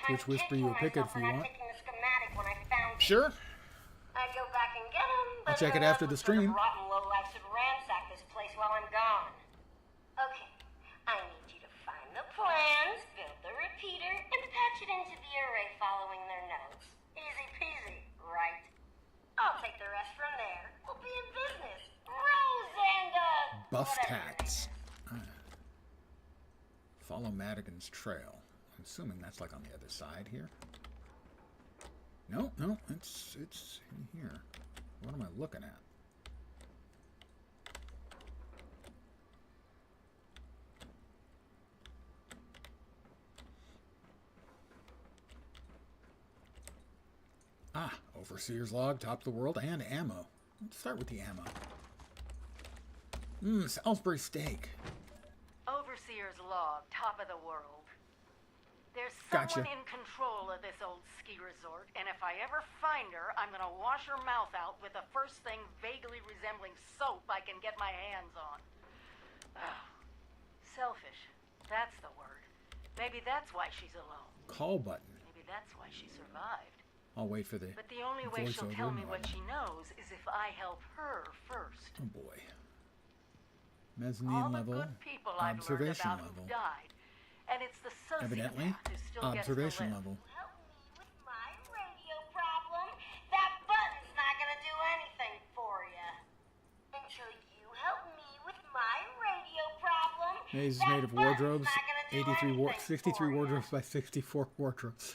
Switch Whisper you a picket if you want. Taking the schematic when I found it. Sure. I'd go back and get them, I'll but check it after the stream. rotten lowlifes would ransack this place while I'm gone. Okay, I need you to find the plans, build the repeater, and patch it into the array following their notes. Easy peasy, right? I'll take the rest from there. We'll be in business. Rosanda! Buffed whatever. hats. Follow Madigan's trail. I'm assuming that's like on the other side here. No, it's in here. What am I looking at? Overseer's log, top of the world, and ammo. Let's start with the ammo. Salisbury steak. Overseer's log, top of the world. There's Gotcha. someone in control of this old ski resort, and if I ever find her, I'm gonna wash her mouth out with the first thing vaguely resembling soap I can get my hands on. Oh, selfish. That's the word. Maybe that's why she's alone. Call button. Maybe that's why she survived. I'll wait for the But the only way she'll voiceover tell me and what all. she knows is if I help her first. Oh boy. Mezzanine All the level. good people I've learned Observation about level. who've died. And it's the Evidently, sociopath who still observation gets to live. level. My radio problem. That button's not gonna do anything for you. Until you help me with my radio problem. Maze is that made of button's wardrobes. not gonna do 63 anything wardrobes by 64 wardrobes.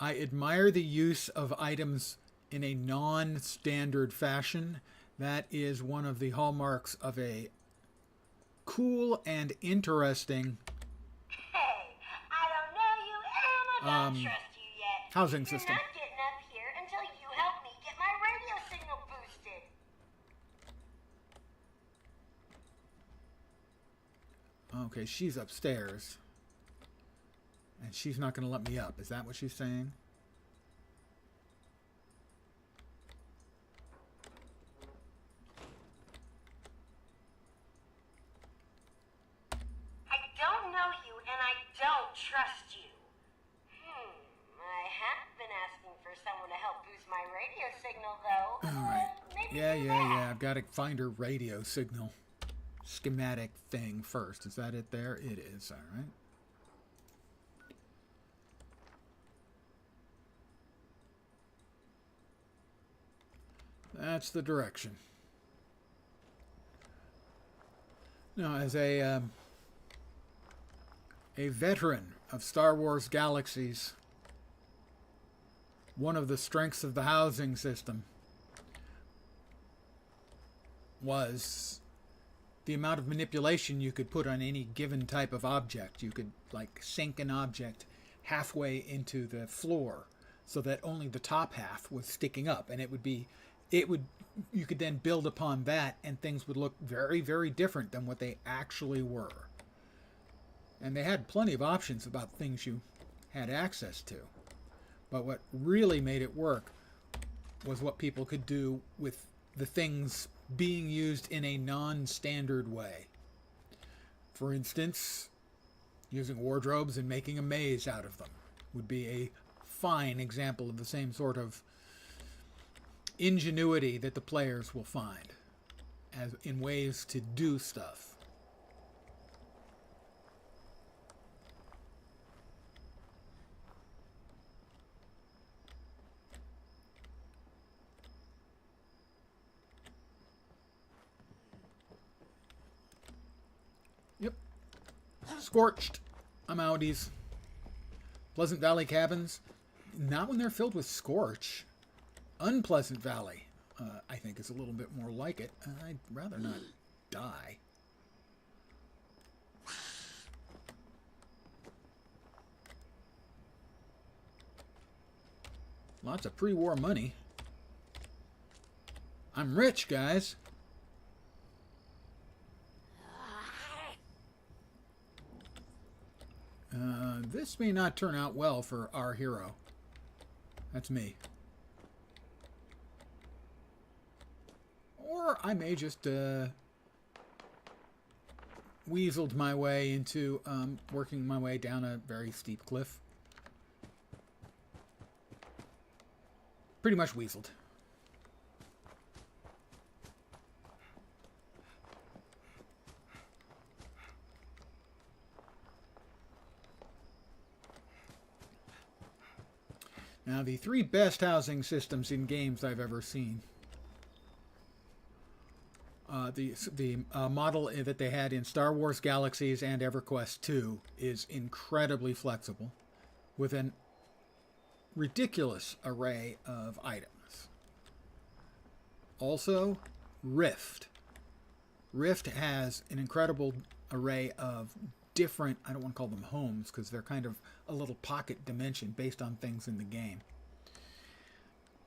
I admire the use of items in a non-standard fashion. That is one of the hallmarks of a cool and interesting Hey, I don't know you and I don't trust you yet. housing You're system. not getting up here until you help me get my radio signal boosted. Okay, she's upstairs. And she's not going to let me up. Is that what she's saying? I don't know you and I don't trust you. I have been asking for someone to help boost my radio signal though. All right. Maybe Yeah, do yeah, that. yeah. I've got to find her radio signal schematic thing first. Is that it there? It is. All right. That's the direction. Now, as a veteran of Star Wars Galaxies, one of the strengths of the housing system was the amount of manipulation you could put on any given type of object. You could like sink an object halfway into the floor so that only the top half was sticking up, and you could then build upon that and things would look very, very different than what they actually were. And they had plenty of options about things you had access to. But what really made it work was what people could do with the things being used in a non-standard way. For instance, using wardrobes and making a maze out of them would be a fine example of the same sort of ingenuity that the players will find as in ways to do stuff. Yep. Scorched. I'm outies. Pleasant Valley cabins. Not when they're filled with scorch. Unpleasant Valley, I think, is a little bit more like it. I'd rather not die. Lots of pre-war money. I'm rich, guys. This may not turn out well for our hero. That's me. Or I may just weaseled my way into working my way down a very steep cliff. Pretty much weaseled. Now, the three best housing systems in games I've ever seen. The model that they had in Star Wars Galaxies and EverQuest 2 is incredibly flexible, with an ridiculous array of items. Also, Rift. Rift has an incredible array of different, I don't want to call them homes, because they're kind of a little pocket dimension based on things in the game.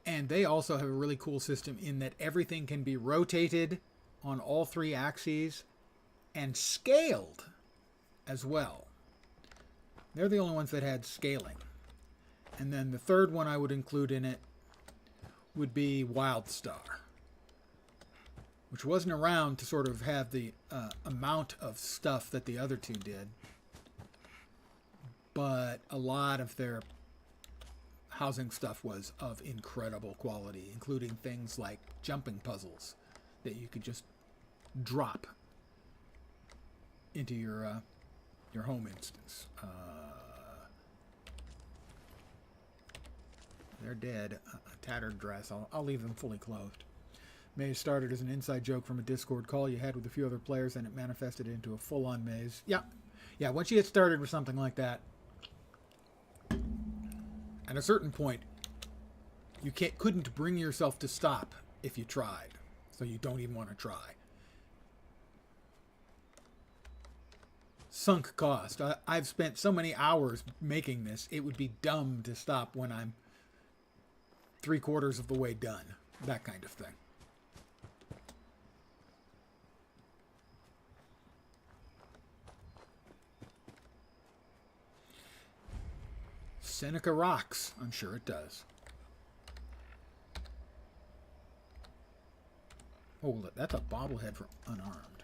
And they also have a really cool system in that everything can be rotated on all 3 axes and scaled as well. They're the only ones that had scaling. And then the third one I would include in it would be Wildstar, which wasn't around to sort of have the amount of stuff that the other 2 did. But a lot of their housing stuff was of incredible quality, including things like jumping puzzles that you could just drop into your home instance. They're dead. A tattered dress. I'll leave them fully clothed. Maze started as an inside joke from a Discord call you had with a few other players, and it manifested into a full-on maze. Yeah. Once you get started with something like that, at a certain point, you couldn't bring yourself to stop if you tried. So you don't even want to try. Sunk cost. I've spent so many hours making this, it would be dumb to stop when I'm 3/4 of the way done. That kind of thing. Seneca rocks. I'm sure it does. Oh, that's a bobblehead for unarmed.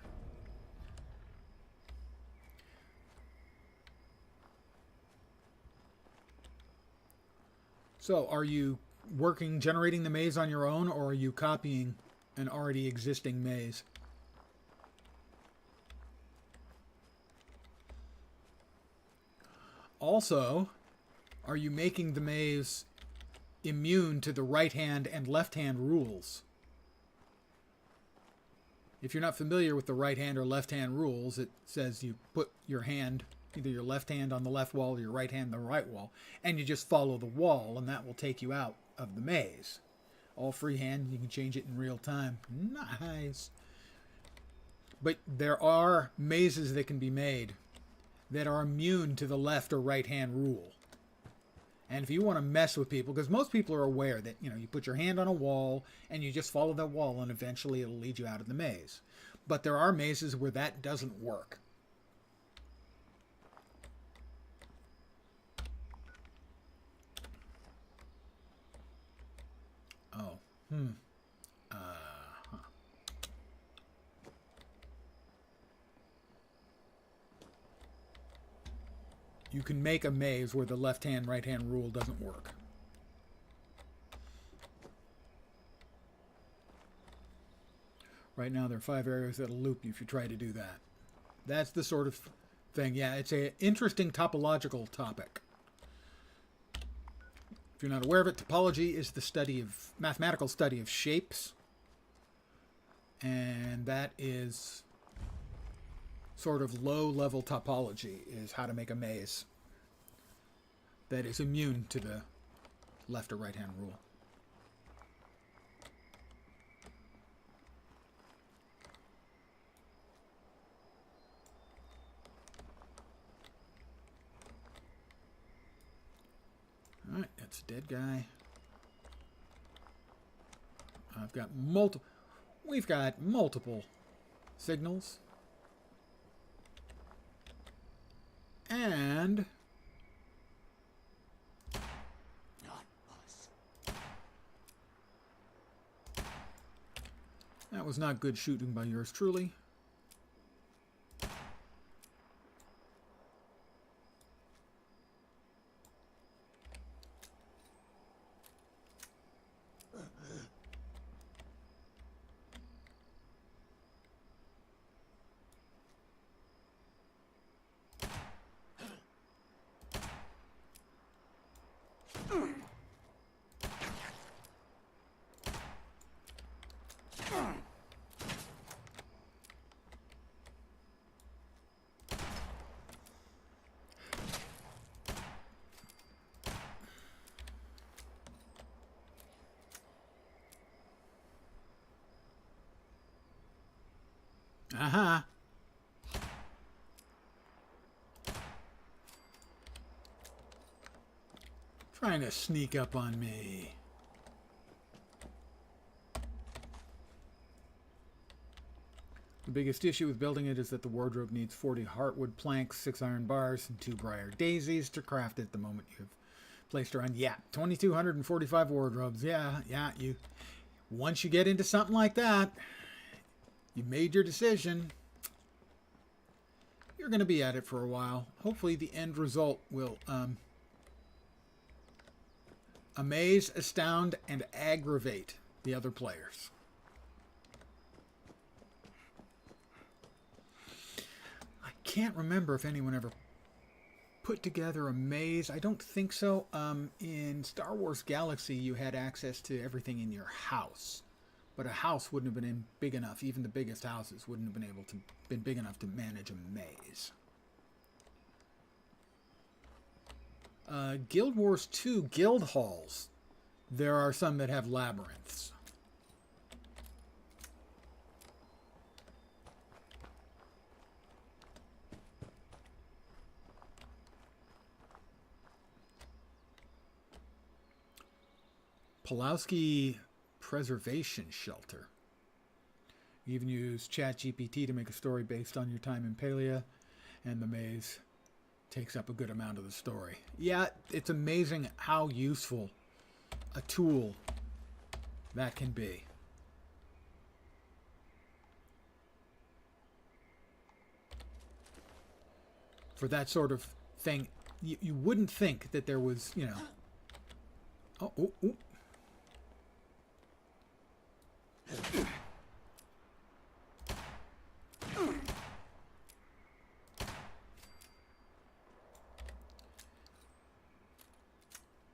So, are you generating the maze on your own, or are you copying an already existing maze? Also, are you making the maze immune to the right-hand and left-hand rules? If you're not familiar with the right-hand or left-hand rules, it says you put your hand, either your left hand on the left wall or your right hand on the right wall, and you just follow the wall, and that will take you out of the maze. All freehand, you can change it in real time. Nice. But there are mazes that can be made that are immune to the left or right-hand rule. And if you want to mess with people, because most people are aware that, you put your hand on a wall and you just follow that wall and eventually it'll lead you out of the maze. But there are mazes where that doesn't work. Oh, You can make a maze where the left-hand, right-hand rule doesn't work. Right now, there are 5 areas that'll loop you if you try to do that. That's the sort of thing. Yeah, it's an interesting topological topic. If you're not aware of it, topology is the mathematical study of shapes. And that is sort of low-level topology, is how to make a maze that is immune to the left or right-hand rule. All right, that's a dead guy. We've got multiple signals. And not us. That was not good shooting by yours truly. Uh-huh. Trying to sneak up on me. The biggest issue with building it is that the wardrobe needs 40 heartwood planks, 6 iron bars, and 2 briar daisies to craft it the moment you've placed her on. Yeah, 2,245 wardrobes. Yeah, you. Once you get into something like that, you made your decision. You're going to be at it for a while. Hopefully the end result will amaze, astound, and aggravate the other players. I can't remember if anyone ever put together a maze. I don't think so. In Star Wars Galaxy, you had access to everything in your house. But a house wouldn't have been big enough. Even the biggest houses wouldn't have been able to been big enough to manage a maze. Guild Wars 2 guild halls. There are some that have labyrinths. Pulowski Preservation Shelter. You even use ChatGPT to make a story based on your time in Palia, and the maze takes up a good amount of the story. Yeah, it's amazing how useful a tool that can be. For that sort of thing, you wouldn't think that there was, you know... Oh.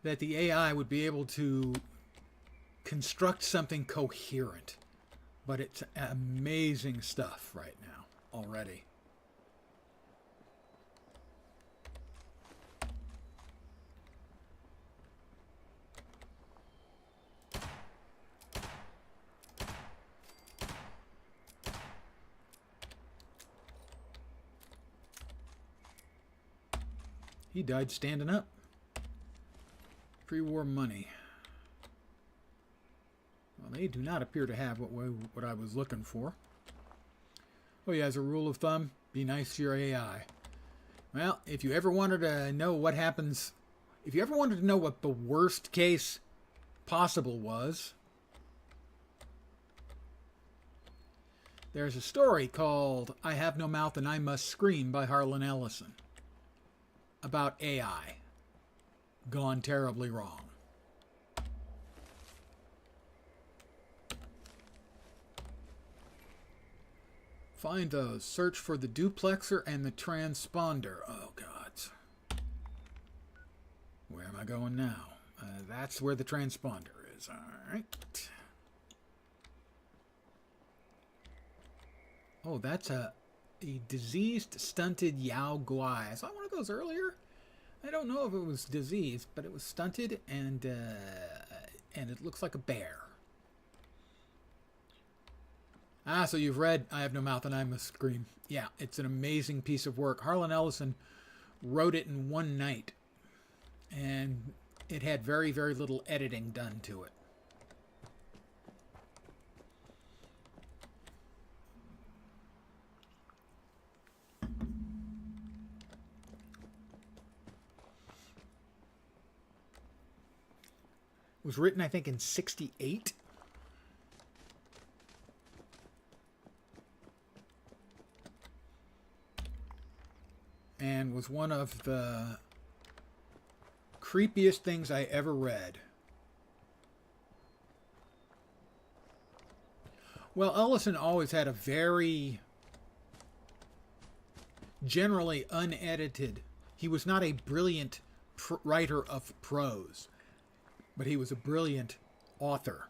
That the AI would be able to construct something coherent. But it's amazing stuff right now, already. He died standing up. Pre-war money. Well, they do not appear to have what I was looking for. Oh yeah, as a rule of thumb, be nice to your AI. Well, if you ever wanted to know what happens, if you ever wanted to know what the worst case possible was, there's a story called I Have No Mouth and I Must Scream by Harlan Ellison about AI gone terribly wrong. Find those. Search for the duplexer and the transponder. Oh, God. Where am I going now? That's where the transponder is. All right. Oh, that's a diseased, stunted Yao Guai. I saw one of those earlier. I don't know if it was diseased, but it was stunted and it looks like a bear. Ah, so you've read I Have No Mouth and I Must Scream. Yeah, it's an amazing piece of work. Harlan Ellison wrote it in one night, and it had very, very little editing done to it. It was written, I think, in '68. And was one of the creepiest things I ever read. Well, Ellison always had a very generally unedited. He was not a brilliant writer of prose, but he was a brilliant author.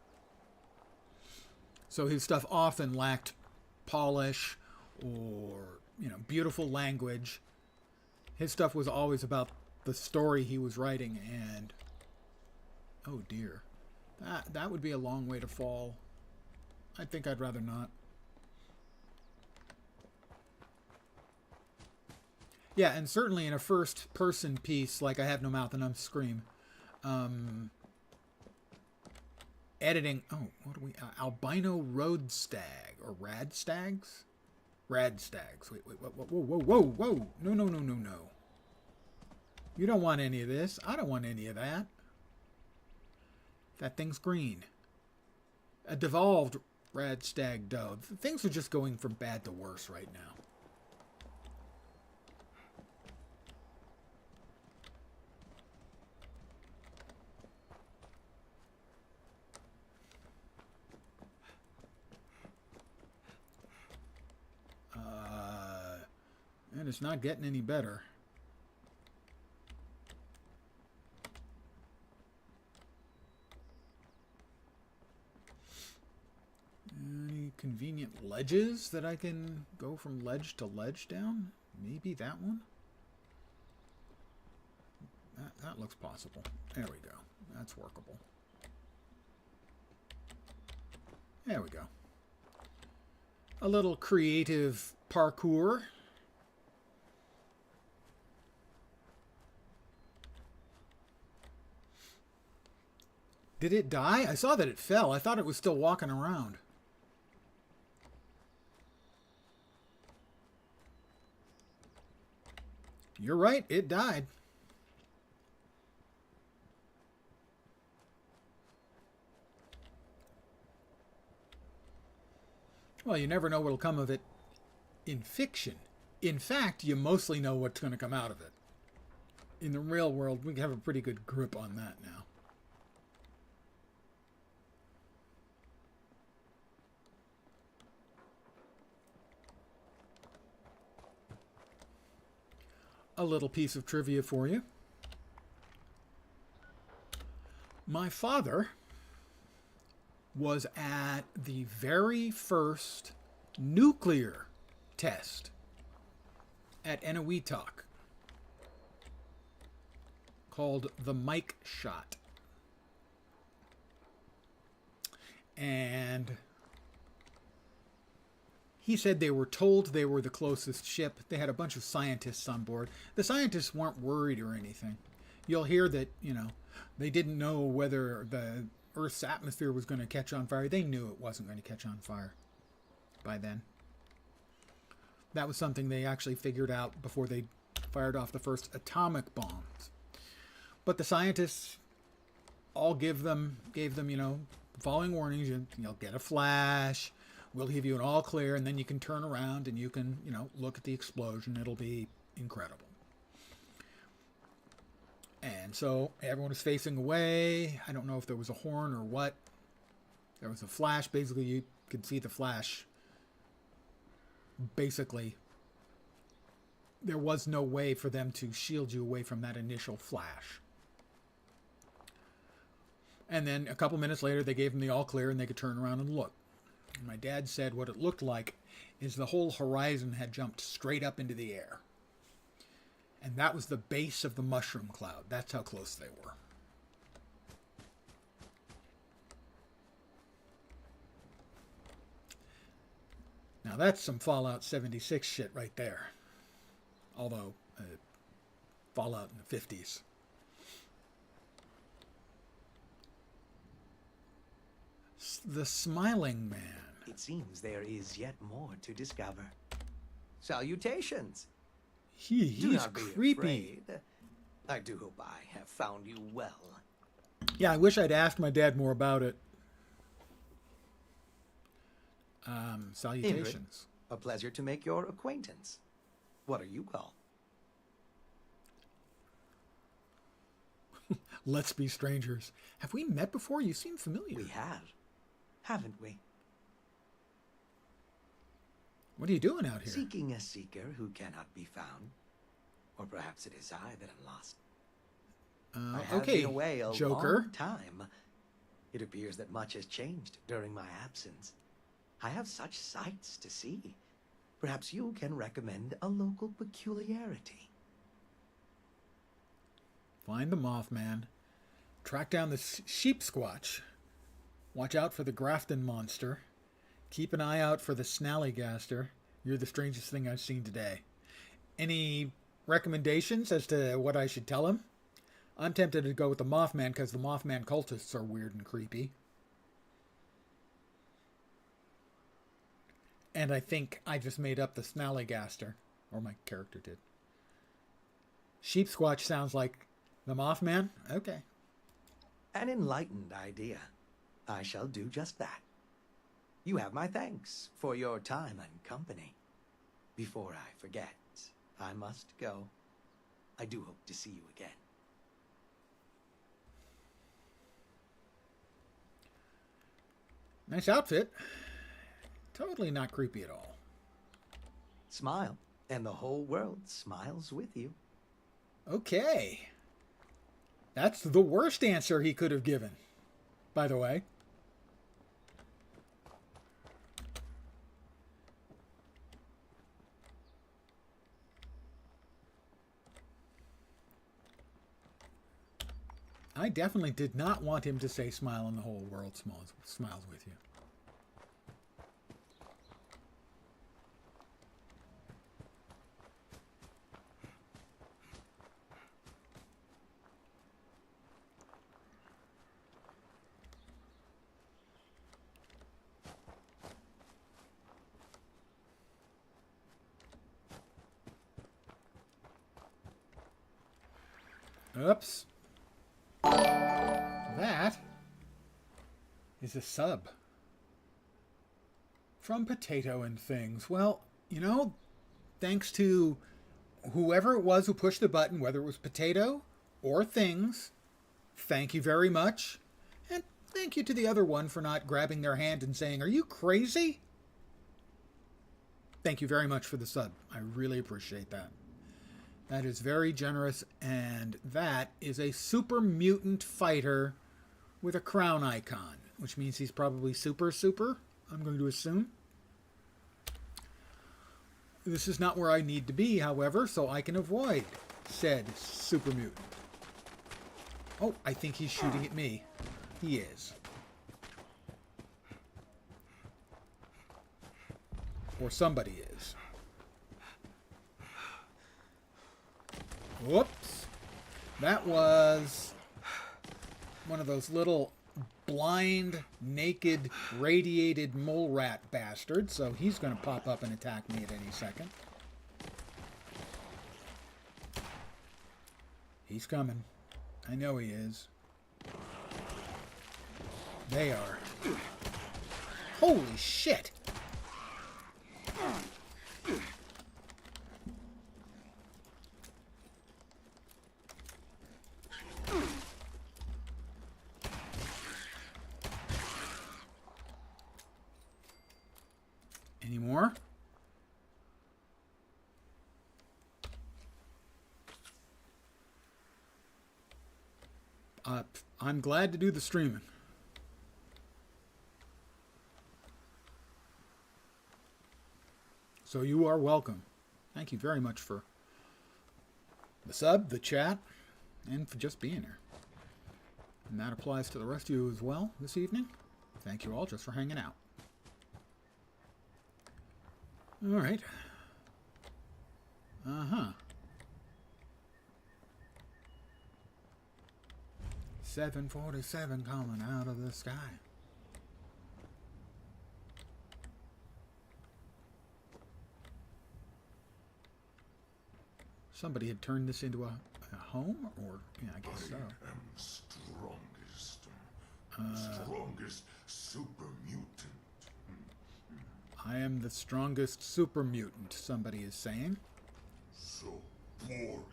So his stuff often lacked polish or, beautiful language. His stuff was always about the story he was writing, and oh dear, that would be a long way to fall. I think I'd rather not. Yeah, and certainly in a first-person piece like I Have No Mouth and I Must Scream, editing. Oh, what do we? Albino road stag or rad stags? Rad stags. Wait, whoa, whoa, whoa, whoa, whoa. No, no, no, no, no. You don't want any of this. I don't want any of that. That thing's green. A devolved rad stag doe. Things are just going from bad to worse right now. And it's not getting any better. Any convenient ledges that I can go from ledge to ledge down? Maybe that one? That looks possible. There we go. That's workable. There we go. A little creative parkour. Did it die? I saw that it fell. I thought it was still walking around. You're right, it died. Well, you never know what'll come of it in fiction. In fact, you mostly know what's going to come out of it. In the real world, we have a pretty good grip on that now. A little piece of trivia for you. My father was at the very first nuclear test at Eniwetok called the Mike Shot. And he said they were told they were the closest ship. They had a bunch of scientists on board. The scientists weren't worried or anything. You'll hear that, they didn't know whether the Earth's atmosphere was going to catch on fire. They knew it wasn't going to catch on fire by then. That was something they actually figured out before they fired off the first atomic bombs. But the scientists all gave them, following warnings. You'll get a flash. We'll give you an all clear, and then you can turn around and you can, look at the explosion. It'll be incredible. And so everyone was facing away. I don't know if there was a horn or what. There was a flash. Basically, you could see the flash. Basically, there was no way for them to shield you away from that initial flash. And then a couple minutes later, they gave them the all clear, and they could turn around and look. And my dad said what it looked like is the whole horizon had jumped straight up into the air. And that was the base of the mushroom cloud. That's how close they were. Now that's some Fallout 76 shit right there. Although, Fallout in the 50s. The Smiling Man. It seems there is yet more to discover. Salutations. He's Do not be creepy. afraid. I do hope I have found you well. Yeah, I wish I'd asked my dad more about it. Salutations. Ingrid, a pleasure to make your acquaintance. What are you called? Let's be strangers. Have we met before? You seem familiar. We have, haven't we? What are you doing out here? Seeking a seeker who cannot be found. Or perhaps it is I that am lost. I have okay, been away a Joker. long time. It appears that much has changed during my absence. I have such sights to see. Perhaps you can recommend a local peculiarity. Find the Mothman. Track down the sheep squatch. Watch out for the Grafton monster. Keep an eye out for the Snallygaster. You're the strangest thing I've seen today. Any recommendations as to what I should tell him? I'm tempted to go with the Mothman because the Mothman cultists are weird and creepy. And I think I just made up the Snallygaster. Or my character did. Sheep Squatch sounds like the Mothman? Okay. An enlightened idea. I shall do just that. You have my thanks for your time and company. Before I forget, I must go. I do hope to see you again. Nice outfit. Totally not creepy at all. Smile, and the whole world smiles with you. Okay. That's the worst answer he could have given, by the way. I definitely did not want him to say smile and the whole world smiles with you. Oops. That is a sub from Potato and Things. Well, you know, thanks to whoever it was who pushed the button, whether it was Potato or Things, thank you very much. And thank you to the other one for not grabbing their hand and saying, "Are you crazy?" Thank you very much for the sub. I really appreciate that. That is very generous, and that is a super mutant fighter with a crown icon, which means he's probably super, I'm going to assume. This is not where I need to be, however, so I can avoid said super mutant. Oh, I think he's shooting at me. He is. Or somebody is. Whoops. That was one of those little blind, naked, radiated mole rat bastards, so he's going to pop up and attack me at any second. He's coming. I know he is. They are. Holy shit! Any more? I'm glad to do the streaming. So you are welcome. Thank you very much for the sub, the chat, and for just being here. And that applies to the rest of you as well this evening. Thank you all just for hanging out. All right. 747 coming out of the sky. Somebody had turned this into a home, or yeah, I guess so. I am strongest super mutant. I am the strongest super mutant, somebody is saying. So boring.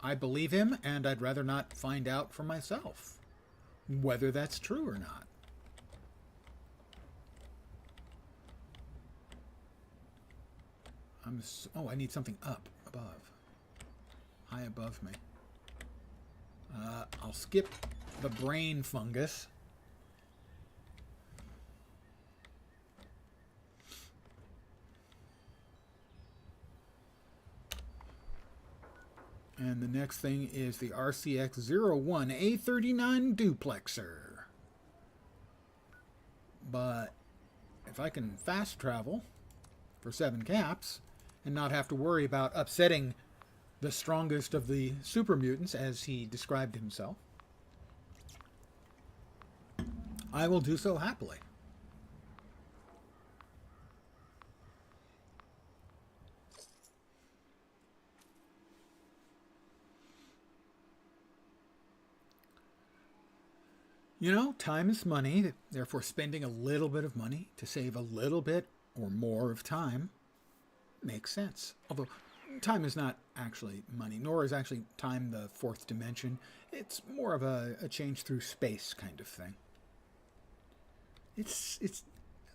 I believe him, and I'd rather not find out for myself whether that's true or not. Oh, I need something up, above. High above me. I'll skip the brain fungus. And the next thing is the RCX-01 A39 duplexer. But if I can fast travel for 7 caps and not have to worry about upsetting the strongest of the super mutants, as he described himself, I will do so happily. You know, time is money, therefore spending a little bit of money to save a little bit or more of time makes sense. Although time is not actually money, nor is actually time the fourth dimension. It's more of a change through space kind of thing. It's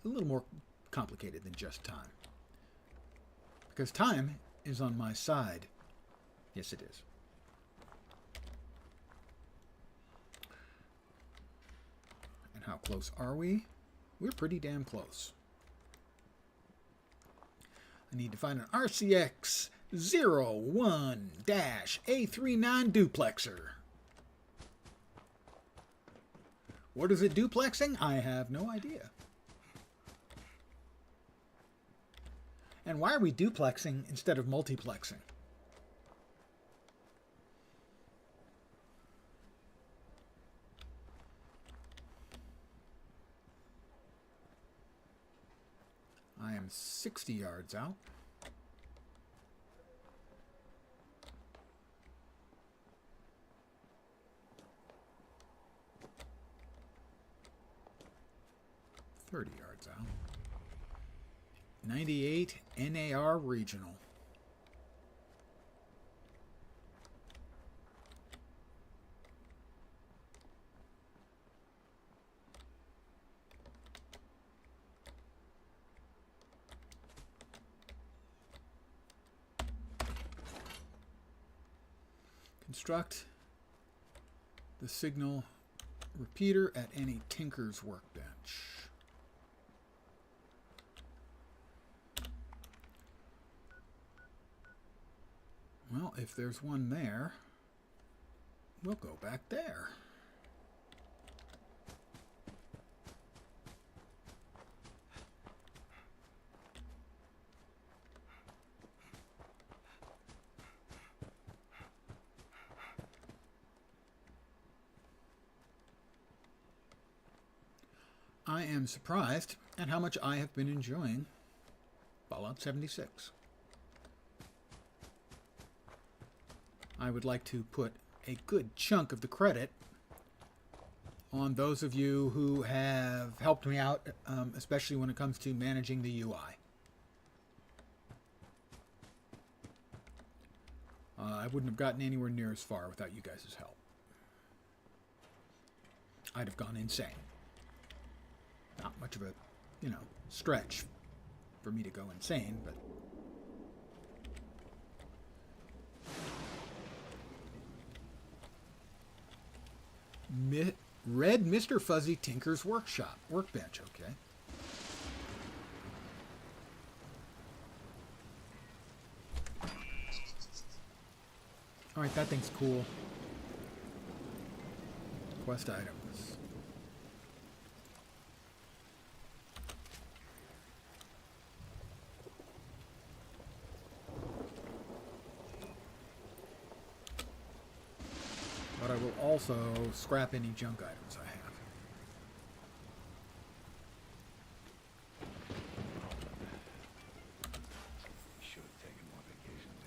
a little more complicated than just time. Because time is on my side. Yes, it is. And how close are we? We're pretty damn close. I need to find an RCX 01-A39 duplexer. What is it duplexing? I have no idea. And why are we duplexing instead of multiplexing? I am 60 yards out. Yards out. 98 NAR Regional. Construct the signal repeater at any tinker's workbench. Well, if there's one there, we'll go back there. I am surprised at how much I have been enjoying Fallout 76. I would like to put a good chunk of the credit on those of you who have helped me out, especially when it comes to managing the UI. I wouldn't have gotten anywhere near as far without you guys' help. I'd have gone insane. Not much of a, stretch for me to go insane, but... Red Mr. Fuzzy Tinker's workbench, okay. Alright, that thing's cool. Quest items. But I will also scrap any junk items I have.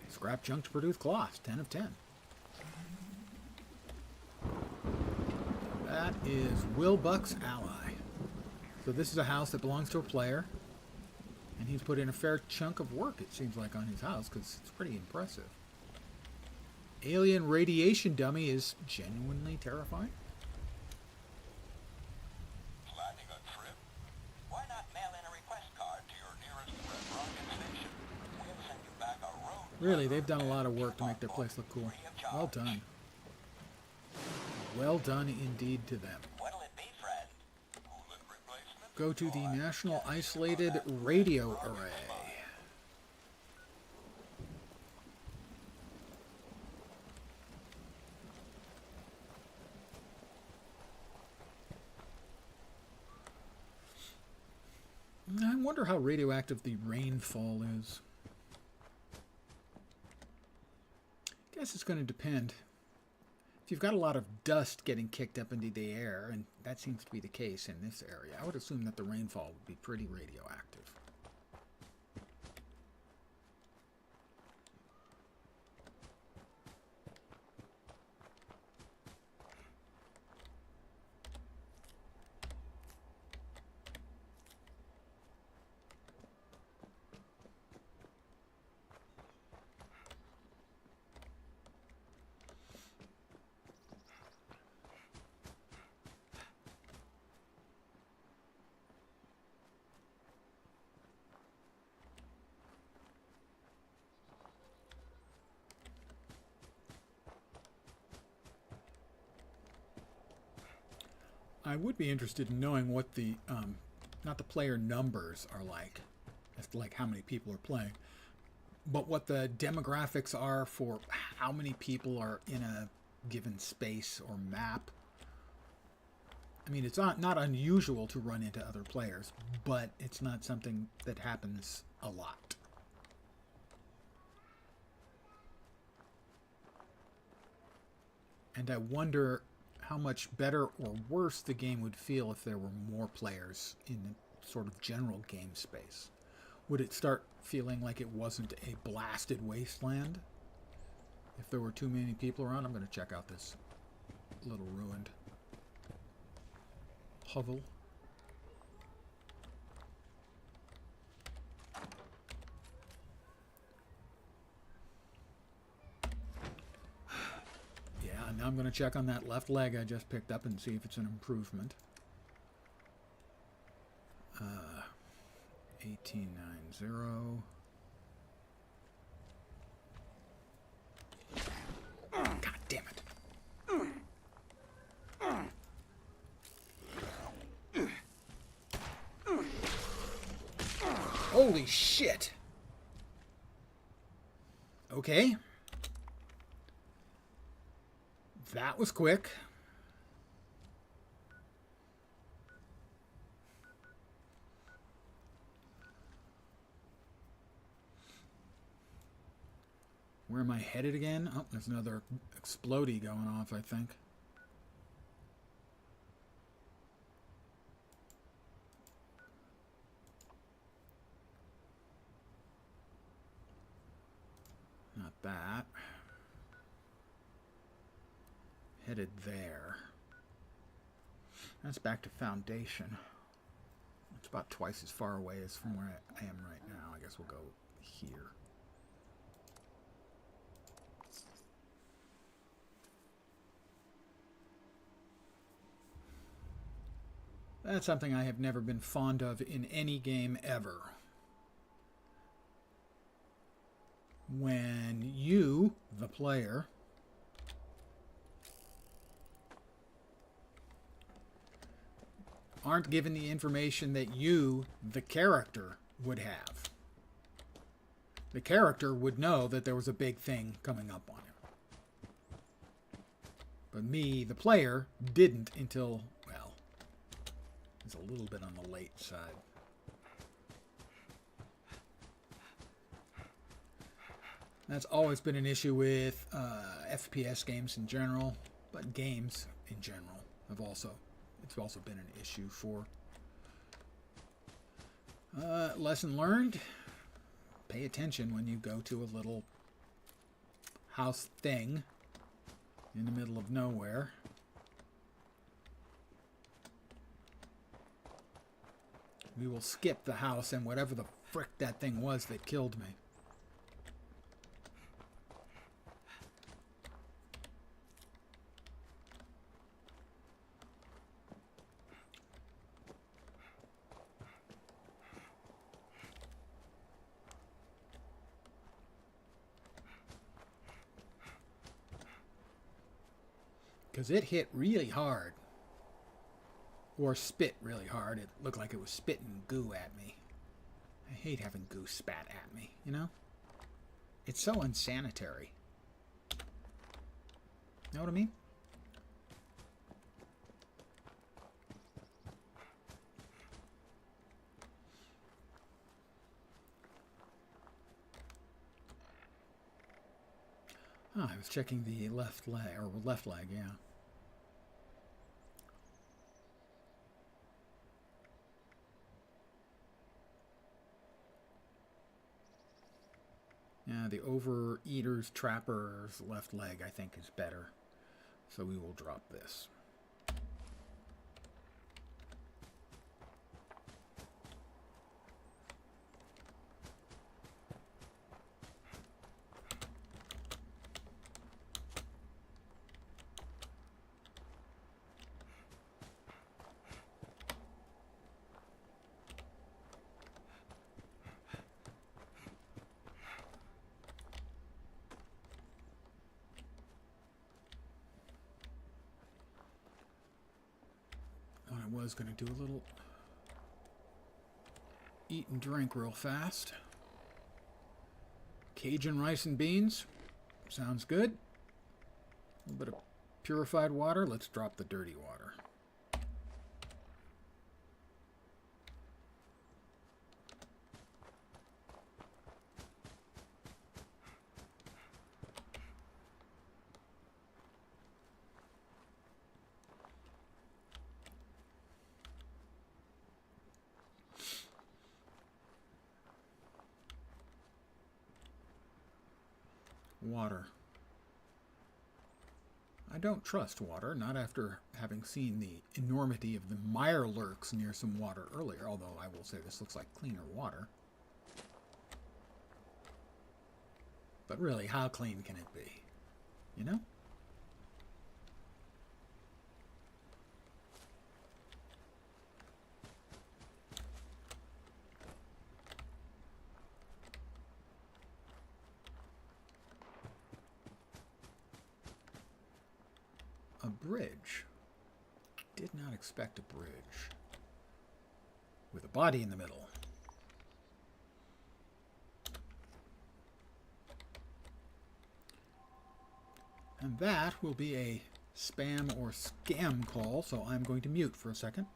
Scrap junk to produce cloths, 10 of 10. That is Will Buck's ally. So this is a house that belongs to a player. And he's put in a fair chunk of work, it seems like, on his house, because it's pretty impressive. Alien radiation dummy is genuinely terrifying. Planning a trip? Why not mail in a request card to your nearest Red Rocket station? We'll send you back a road. Really, they've done a lot of work to make their place look cool. Well done. Well done indeed to them. What'll it be, Fred? Coolant replacement? Go to the National Isolated Radio Array. I wonder how radioactive the rainfall is. Guess it's going to depend. If you've got a lot of dust getting kicked up into the air, and that seems to be the case in this area, I would assume that the rainfall would be pretty radioactive. I would be interested in knowing what the, not the player numbers are like, as to like how many people are playing, but what the demographics are for how many people are in a given space or map. I mean, it's not unusual to run into other players, but it's not something that happens a lot. And I wonder how much better or worse the game would feel if there were more players in the sort of general game space. Would it start feeling like it wasn't a blasted wasteland if there were too many people around? I'm going to check out this little ruined hovel. Now I'm going to check on that left leg I just picked up and see if it's an improvement. 1890. God damn it. Holy shit. Okay. That was quick. Where am I headed again? Oh, there's another explodey going off, I think. Not that. Headed there. That's back to Foundation. It's about twice as far away as from where I am right now. I guess we'll go here. That's something I have never been fond of in any game ever. When you, the player, aren't given the information that you, the character, would have. The character would know that there was a big thing coming up on him. But me, the player, didn't until, well, it's a little bit on the late side. That's always been an issue with FPS games in general, but games in general have also, it's also been an issue for. Lesson learned, pay attention when you go to a little house thing in the middle of nowhere. We will skip the house and whatever the frick that thing was that killed me. Because it hit really hard. Or spit really hard. It looked like it was spitting goo at me. I hate having goo spat at me, you know? It's so unsanitary. Know what I mean? Ah, I was checking the left leg, yeah. Yeah, the overeater's trapper's left leg, I think, is better. So we will drop this. I was going to do a little eat and drink real fast. Cajun rice and beans. Sounds good. A little bit of purified water. Let's drop the dirty water. Water. I don't trust water, not after having seen the enormity of the mire lurks near some water earlier, although I will say this looks like cleaner water. But really, how clean can it be? You know? A bridge. Did not expect a bridge. With a body in the middle. And that will be a spam or scam call, so I'm going to mute for a second.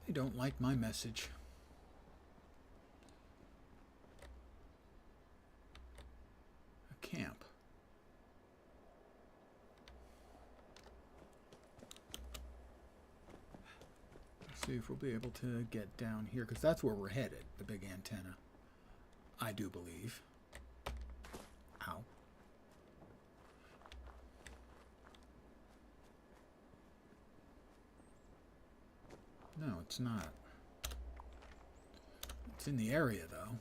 They don't like my message. A camp. Let's see if we'll be able to get down here, because that's where we're headed, the big antenna. I do believe. Ow. No, it's not. It's in the area, though.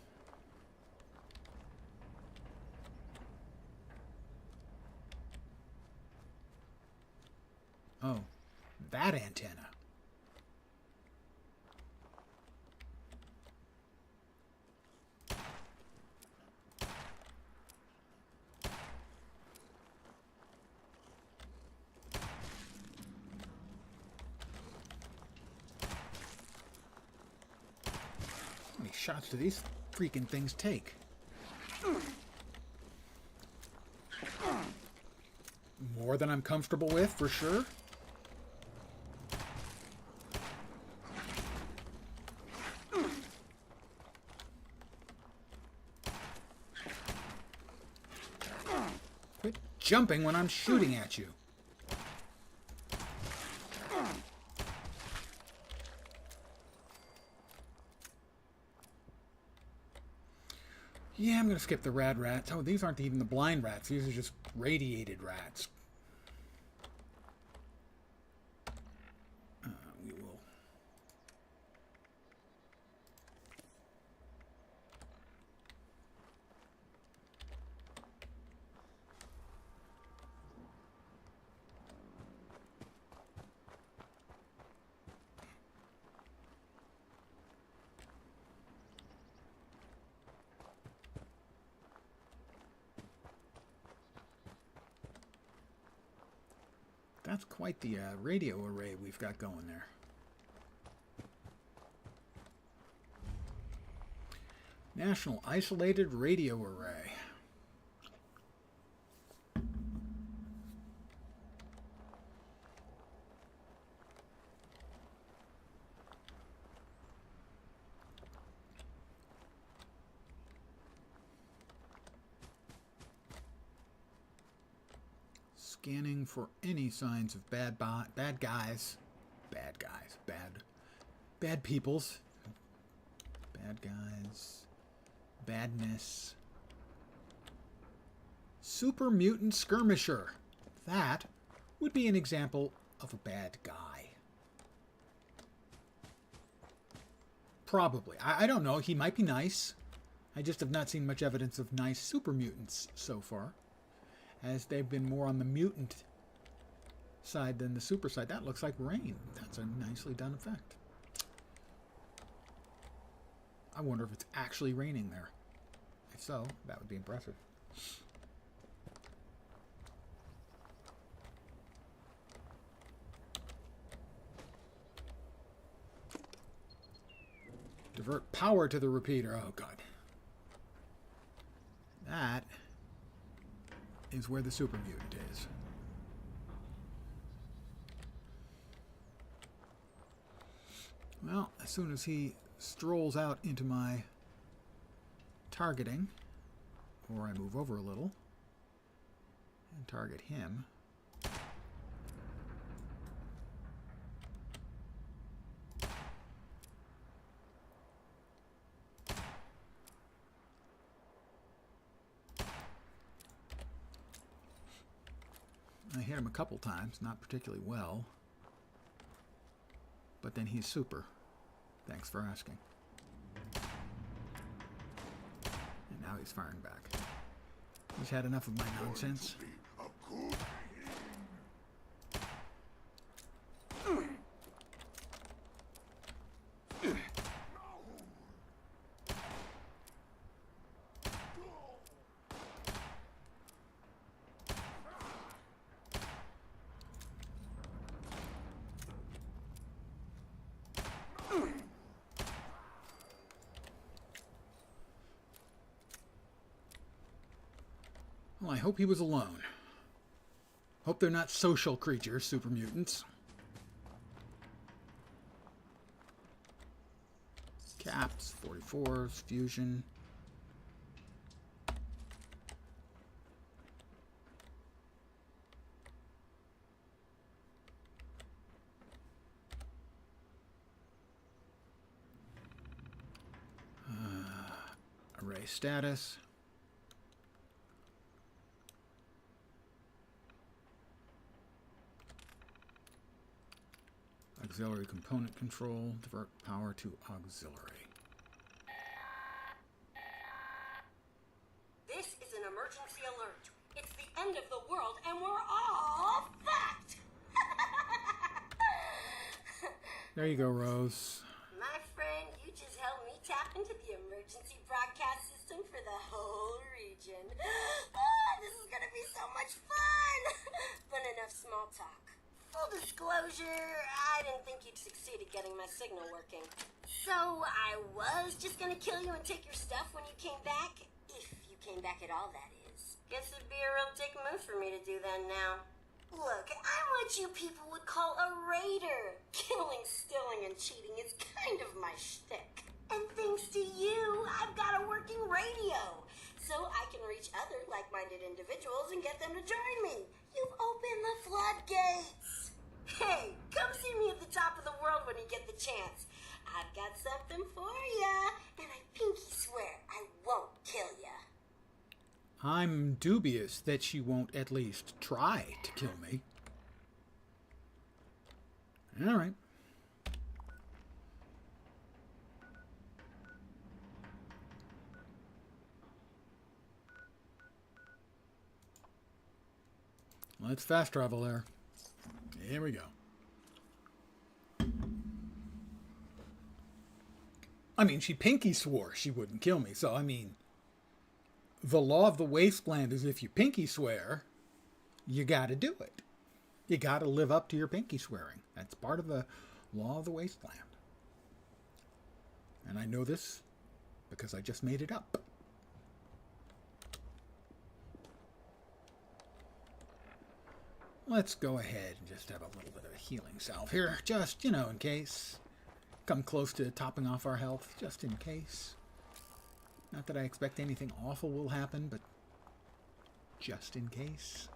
Oh, that antenna. How many shots do these freaking things take? More than I'm comfortable with, for sure. Quit jumping when I'm shooting at you. Yeah, I'm going to skip the rad rats. Oh, these aren't even the blind rats. These are just radiated rats. We will. That's quite the radio array we've got going there. National Isolated Radio Array. Scanning for any signs of bad guys, bad peoples, bad guys, badness. Super mutant skirmisher. That would be an example of a bad guy. Probably. I don't know. He might be nice. I just have not seen much evidence of nice super mutants so far, as they've been more on the mutant side than the super side. That looks like rain. That's a nicely done effect. I wonder if it's actually raining there. If so, that would be impressive. Divert power to the repeater. Oh, God. That is where the super mutant is. Well, as soon as he strolls out into my targeting, or I move over a little and target him, I hit him a couple times, not particularly well, but then he's super. Thanks for asking. And now he's firing back. He's had enough of my nonsense. Well, I hope he was alone. Hope they're not social creatures, super mutants. Caps, 44s, fusion. Array status. Auxiliary component control, divert power to auxiliary. This is an emergency alert. It's the end of the world and we're all fucked! There you go, Rose. My friend, you just helped me tap into the emergency broadcast system for the whole region. Oh, this is gonna be so much fun! But enough small talk. Full disclosure, I didn't think you'd succeed at getting my signal working. So I was just gonna kill you and take your stuff when you came back. If you came back at all, that is. Guess it'd be a real dick move for me to do that now. Look, I'm what you people would call a raider. Killing, stealing, and cheating is kind of my shtick. And thanks to you, I've got a working radio. So I can reach other like-minded individuals and get them to join me. You've opened the floodgates. Hey, come see me at the top of the world when you get the chance. I've got something for ya, and I pinky swear I won't kill ya. I'm dubious that she won't at least try to kill me. All right. Let's fast travel there. Here we go. I mean, she pinky swore she wouldn't kill me, so I mean, the law of the wasteland is if you pinky swear, you gotta do it. You gotta live up to your pinky swearing. That's part of the law of the wasteland. And I know this because I just made it up. Let's go ahead and just have a little bit of a healing salve here, just, in case. Come close to topping off our health, just in case. Not that I expect anything awful will happen, but just in case.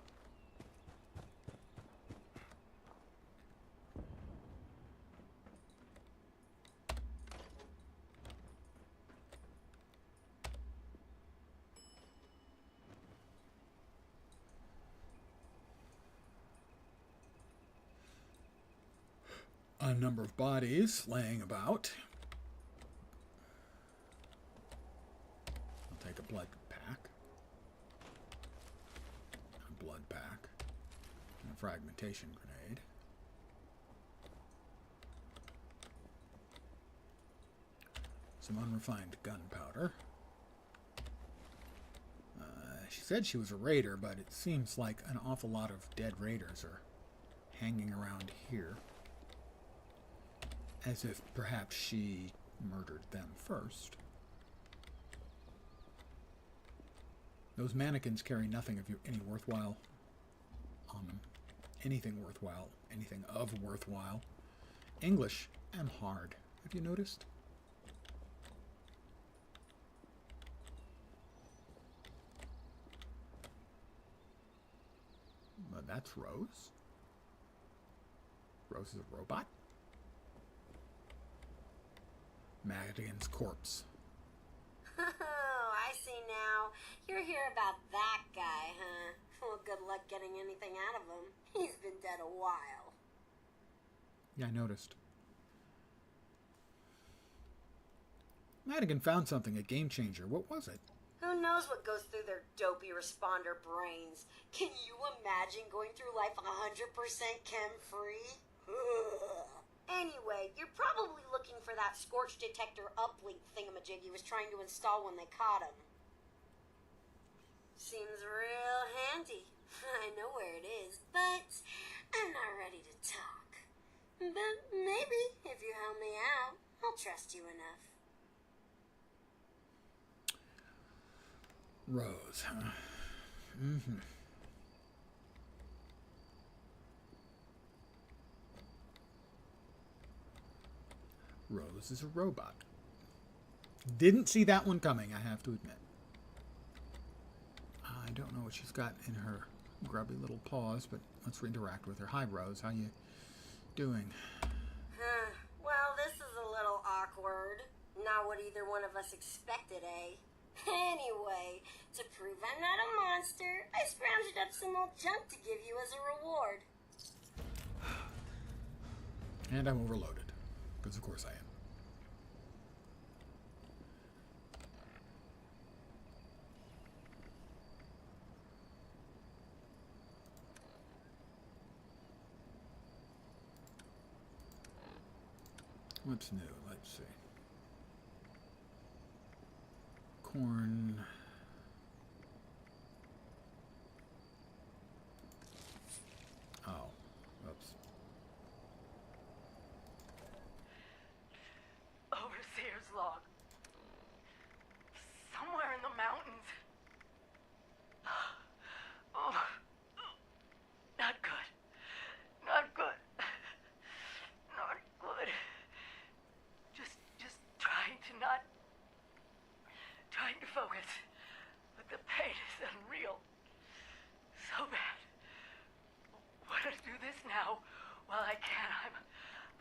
A number of bodies laying about. I'll take a blood pack. A blood pack. And a fragmentation grenade. Some unrefined gunpowder. She said she was a raider, but it seems like an awful lot of dead raiders are hanging around here. As if perhaps she murdered them first. Those mannequins carry nothing of any worthwhile on them. Anything worthwhile, anything of worthwhile. English and hard. Have you noticed? But that's Rose. Rose is a robot. Madigan's corpse. Oh, I see now. You're here about that guy, huh? Well, good luck getting anything out of him. He's been dead a while. Yeah, I noticed. Madigan found something, a game changer. What was it? Who knows what goes through their dopey responder brains? Can you imagine going through life 100% chem-free? Anyway, you're probably looking for that scorch detector uplink thingamajig he was trying to install when they caught him. Seems real handy. I know where it is, but I'm not ready to talk. But maybe, if you help me out, I'll trust you enough. Rose, huh? Mm-hmm. Rose is a robot. Didn't see that one coming, I have to admit. I don't know what she's got in her grubby little paws, but let's interact with her. Hi, Rose. How you doing? Well, this is a little awkward. Not what either one of us expected, eh? Anyway, to prove I'm not a monster, I scrounged up some old junk to give you as a reward. And I'm overloaded. Because of course I am. What's new? Let's see. Corn. Oh, oops. Overseer's log. Somewhere in the mountains. Oh, not good. Not good. Not good. Just trying to focus. But the pain is unreal. So bad. What to do this now? Well, I can't.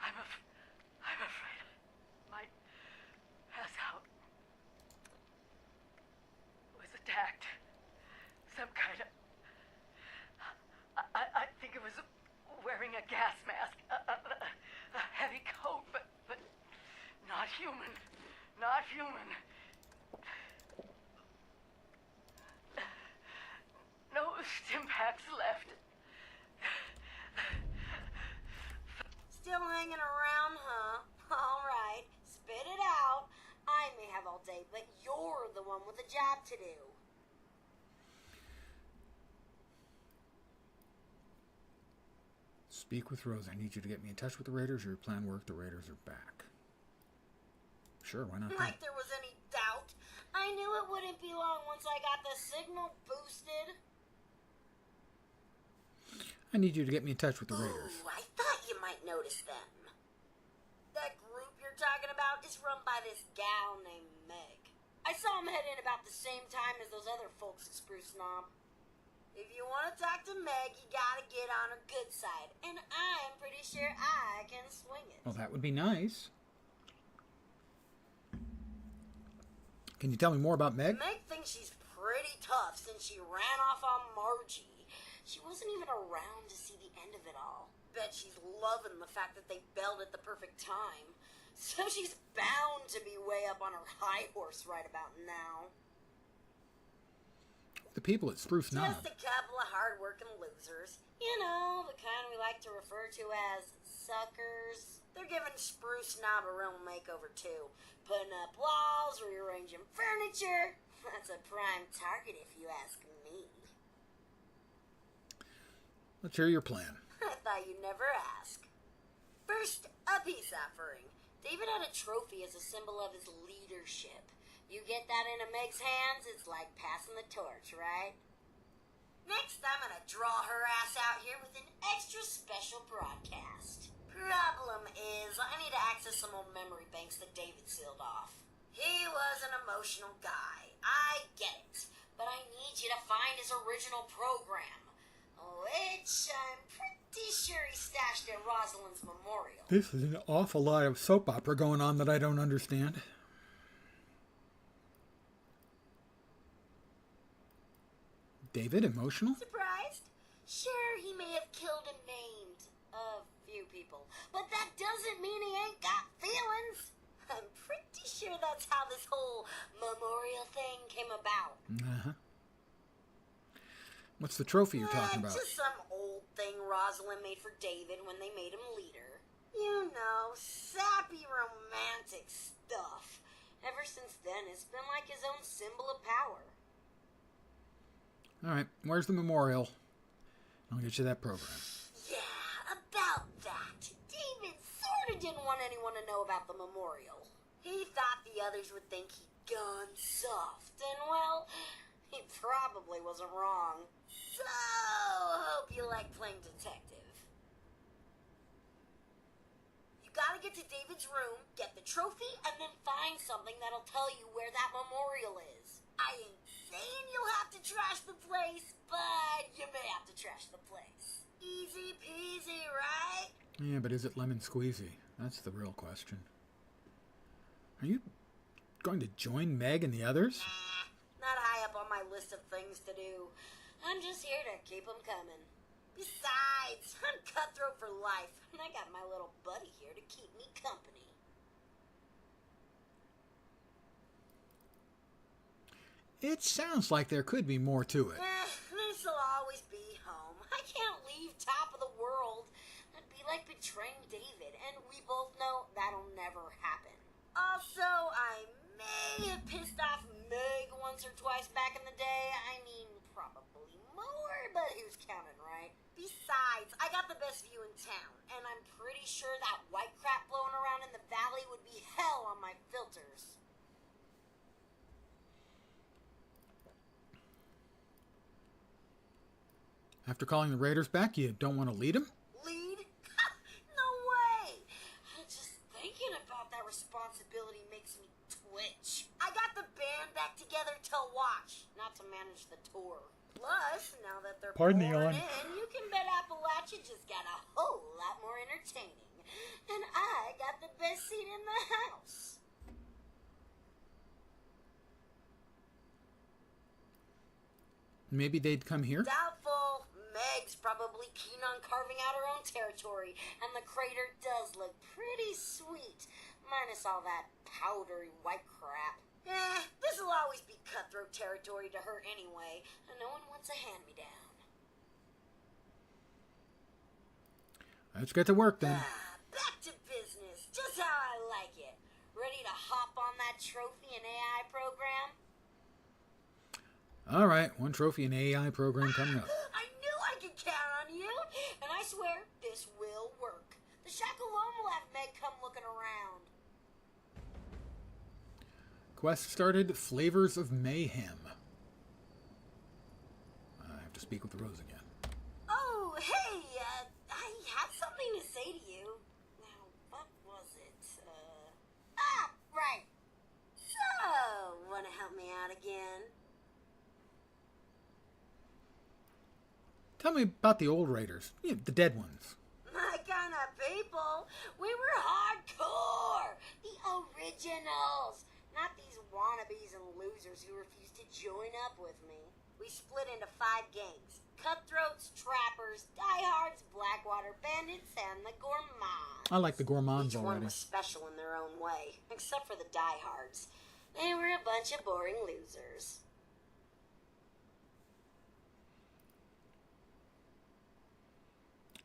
I'm afraid I might pass out. Was attacked. Some kind of... I think it was wearing a gas mask. A heavy coat, but not human. Not human. No stimpaks left. Still hanging around, huh? All right, spit it out. I may have all day, but you're the one with a job to do. Speak with Rose. I need you to get me in touch with the Raiders. Your plan worked. The Raiders are back. Sure, why not? Like there was any doubt. it wouldn't be long once I got the signal boosted. I need you to get me in touch with the Raiders. Ooh, I thought you might notice them. That group you're talking about is run by this gal named Meg. I saw him head in about the same time as those other folks at Spruce Knob. If you want to talk to Meg, you gotta get on her good side. And I'm pretty sure I can swing it. Well, that would be nice. Can you tell me more about Meg? Meg thinks she's pretty tough since she ran off on Margie. She wasn't even around to see the end of it all. Bet she's loving the fact that they bailed at the perfect time. So she's bound to be way up on her high horse right about now. The people at Spruce Knob. Just a couple of hard-working losers. You know, the kind we like to refer to as suckers. They're giving Spruce Knob a real makeover, too. Putting up walls, rearranging furniture. That's a prime target, if you ask me. Let's hear your plan. I thought you'd never ask. First, a peace offering. David had a trophy as a symbol of his leadership. You get that into Meg's hands, it's like passing the torch, right? Next, I'm gonna draw her ass out here with an extra special broadcast. Problem is, I need to access some old memory banks that David sealed off. He was an emotional guy. I get it. But I need you to find his original program. Which I'm pretty sure he stashed at Rosalind's memorial. This is an awful lot of soap opera going on that I don't understand. David, emotional? Surprised? Sure, he may have killed and maimed a few people, but that doesn't mean he ain't got feelings. I'm pretty sure that's how this whole memorial thing came about. Uh-huh. What's the trophy you're talking about? Just some old thing Rosalind made for David when they made him leader. You know, sappy romantic stuff. Ever since then, it's been like his own symbol of power. All right, where's the memorial? I'll get you that program. Yeah, about that. David sort of didn't want anyone to know about the memorial. He thought the others would think he'd gone soft, and well, he probably wasn't wrong. So, hope you like playing detective. You gotta get to David's room, get the trophy, and then find something that'll tell you where that memorial is. I ain't saying you'll have to trash the place, but you may have to trash the place. Easy peasy, right? Yeah, but is it lemon squeezy? That's the real question. Are you going to join Meg and the others? Not high up on my list of things to do. I'm just here to keep them coming. Besides, I'm cutthroat for life, and I got my little buddy here to keep me company. It sounds like there could be more to it. This'll always be home. I can't leave top of the world. That'd be like betraying David, and we both know that'll never happen. Also, I may have pissed off Meg once or twice back in the day. I mean, probably more, but who's counting, right? Besides, I got the best view in town, and I'm pretty sure that white crap blowing around in the valley would be hell on my filters. After calling the Raiders back, you don't want to lead them? Lead? No way! Just thinking about that responsibility makes me twitch. I got the band back together to watch, not to manage the tour. Plus, now that they're pouring in, you can bet Appalachia just got a whole lot more entertaining. And I got the best seat in the house. Maybe they'd come here? Doubtful. Meg's probably keen on carving out her own territory, and the crater does look pretty sweet, minus all that powdery white crap. This'll always be cutthroat territory to her anyway, and no one wants a hand-me-down. Let's get to work then. Back to business, just how I like it. Ready to hop on that trophy and AI program? All right, one trophy and AI program coming up. I knew I could count on you, and I swear this will work. The shack alone will have Meg come looking around. quest started. Flavors of Mayhem. I have to speak with Rose again. Oh, hey, I had something to say to you. Now, what was it? Right. So, wanna help me out again? Tell me about the old raiders. The dead ones. My kind of people. We were hardcore. The originals. Not these wannabes and losers who refuse to join up with me. We split into 5 gangs. Cutthroats, trappers, diehards, Blackwater bandits, and the gourmands. I like the gourmands Each already. one was special in their own way, except for the diehards. They were a bunch of boring losers.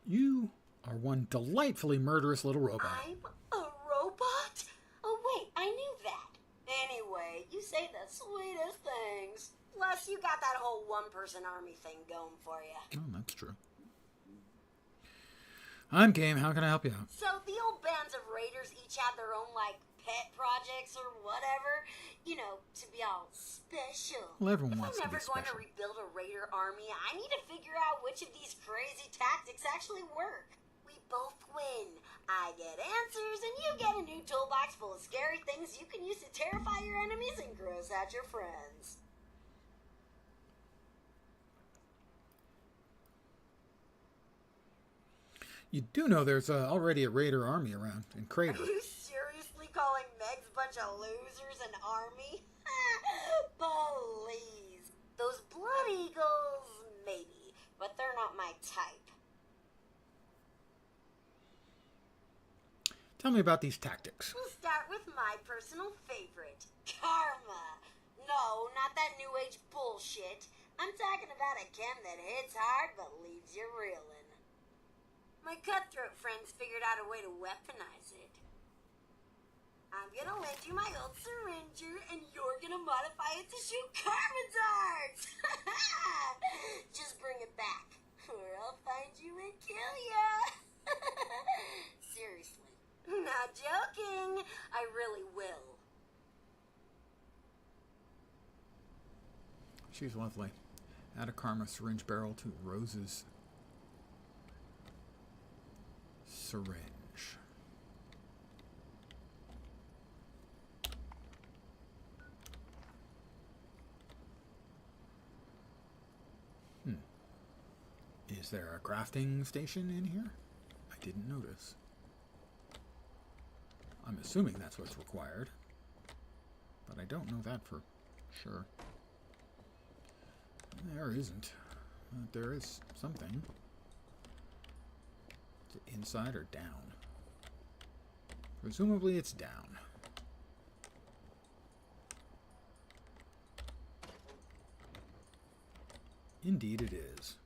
You are one delightfully murderous little robot. I'm a robot? Oh, wait, I knew that. Anyway, you say the sweetest things. Plus, you got that whole one-person army thing going for you. Oh, that's true. I'm game. How can I help you out? So, the old bands of raiders each had their own, pet projects or whatever. You know, to be all special. Well, everyone if wants I'm to be ever going to special. rebuild a raider army, I need to figure out which of these crazy tactics actually work. We both win. I get answers, and you get a new toolbox full of scary things you can use to terrify your enemies and gross out your friends. You do know there's already a raider army around in Crater. Are you seriously calling Meg's bunch of losers an army? Please. Those Blood Eagles, maybe, but they're not my type. Tell me about these tactics. We'll start with my personal favorite, karma. No, not that new age bullshit. I'm talking about a chem that hits hard but leaves you reeling. My cutthroat friends figured out a way to weaponize it. I'm gonna lend you my old syringer, and you're gonna modify it to shoot karma darts! Just bring it back, or I'll find you and kill ya! Seriously. Not joking. I really will. She's lovely. Add a karma syringe barrel to Rose's syringe. Is there a crafting station in here? I didn't notice. I'm assuming that's what's required, but I don't know that for sure. There isn't. There is something. Is it inside or down? Presumably it's down. Indeed it is.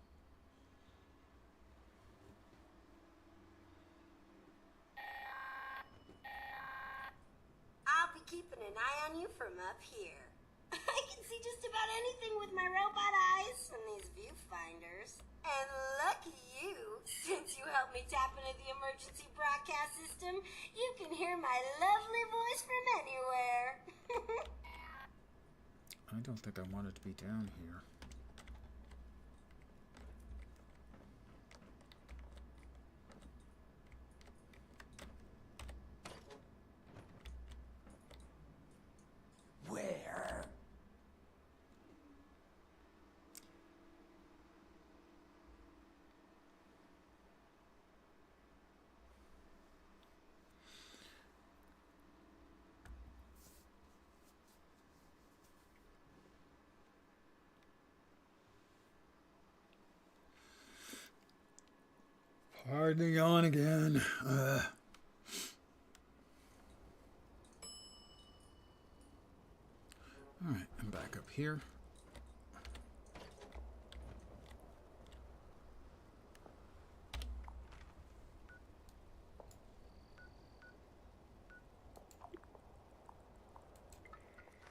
I'll be keeping an eye on you from up here. I can see just about anything with my robot eyes and these viewfinders. And lucky you, since you helped me tap into the emergency broadcast system, you can hear my lovely voice from anywhere. I don't think I want it to be down here. Where? Hard to yawn again. Alright, I'm back up here.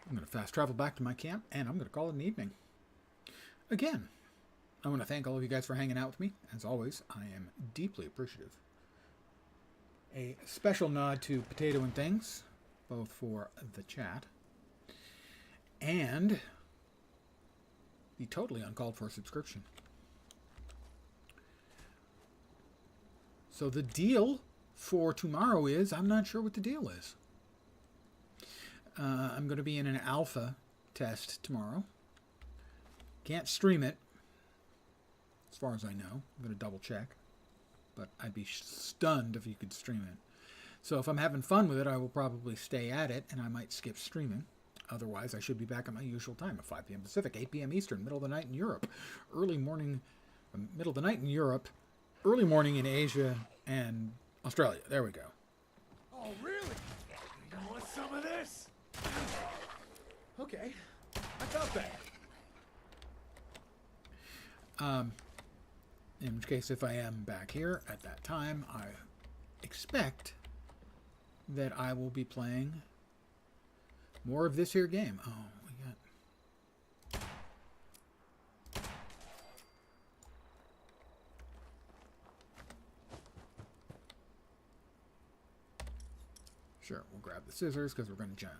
I'm going to fast travel back to my camp, and I'm going to call it an evening. Again, I want to thank all of you guys for hanging out with me. As always, I am deeply appreciative. A special nod to Potato and Things, both for the chat, and the totally uncalled for subscription. So the deal for tomorrow is, I'm not sure what the deal is. I'm going to be in an alpha test tomorrow. Can't stream it, as far as I know. I'm going to double check. But I'd be stunned if you could stream it. So if I'm having fun with it, I will probably stay at it, and I might skip streaming. Otherwise, I should be back at my usual time at 5 p.m. Pacific, 8 p.m. Eastern, middle of the night in Europe. Early morning, middle of the night in Europe, early morning in Asia and Australia. There we go. Oh, really? You want some of this? Okay. I felt that. In which case, if I am back here at that time, I expect that I will be playing more of this here game. Oh, we got... Sure, we'll grab the scissors because we're going to junk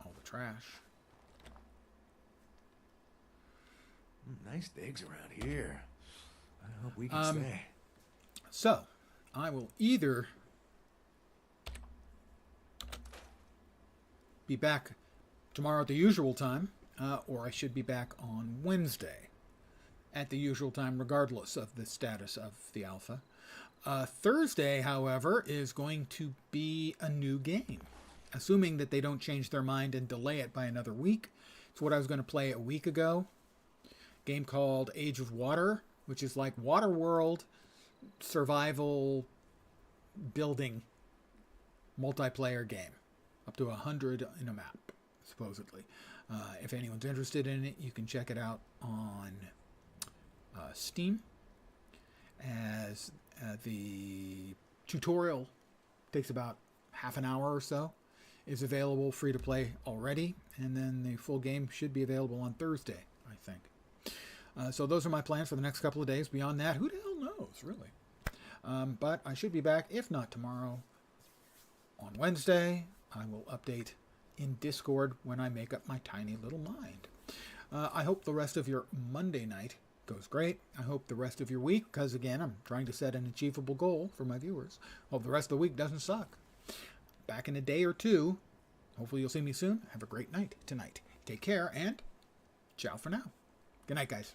all the trash. Nice digs around here. I hope we can stay. So, I will either be back tomorrow at the usual time, or I should be back on Wednesday at the usual time, regardless of the status of the alpha. Thursday, however, is going to be a new game, assuming that they don't change their mind and delay it by another week. It's what I was going to play a week ago. Game called Age of Water, which is like Waterworld survival building multiplayer game. Up to 100 in a map, supposedly. If anyone's interested in it, you can check it out on Steam. As the tutorial takes about half an hour or so, is available free to play already. And then the full game should be available on Thursday, I think. So those are my plans for the next couple of days. Beyond that, who the hell knows, really? But I should be back, if not tomorrow, on Wednesday. I will update in Discord when I make up my tiny little mind. I hope the rest of your Monday night goes great. I hope the rest of your week, because again, I'm trying to set an achievable goal for my viewers. Hope the rest of the week doesn't suck. Back in a day or two. Hopefully you'll see me soon. Have a great night tonight. Take care, and ciao for now. Good night, guys.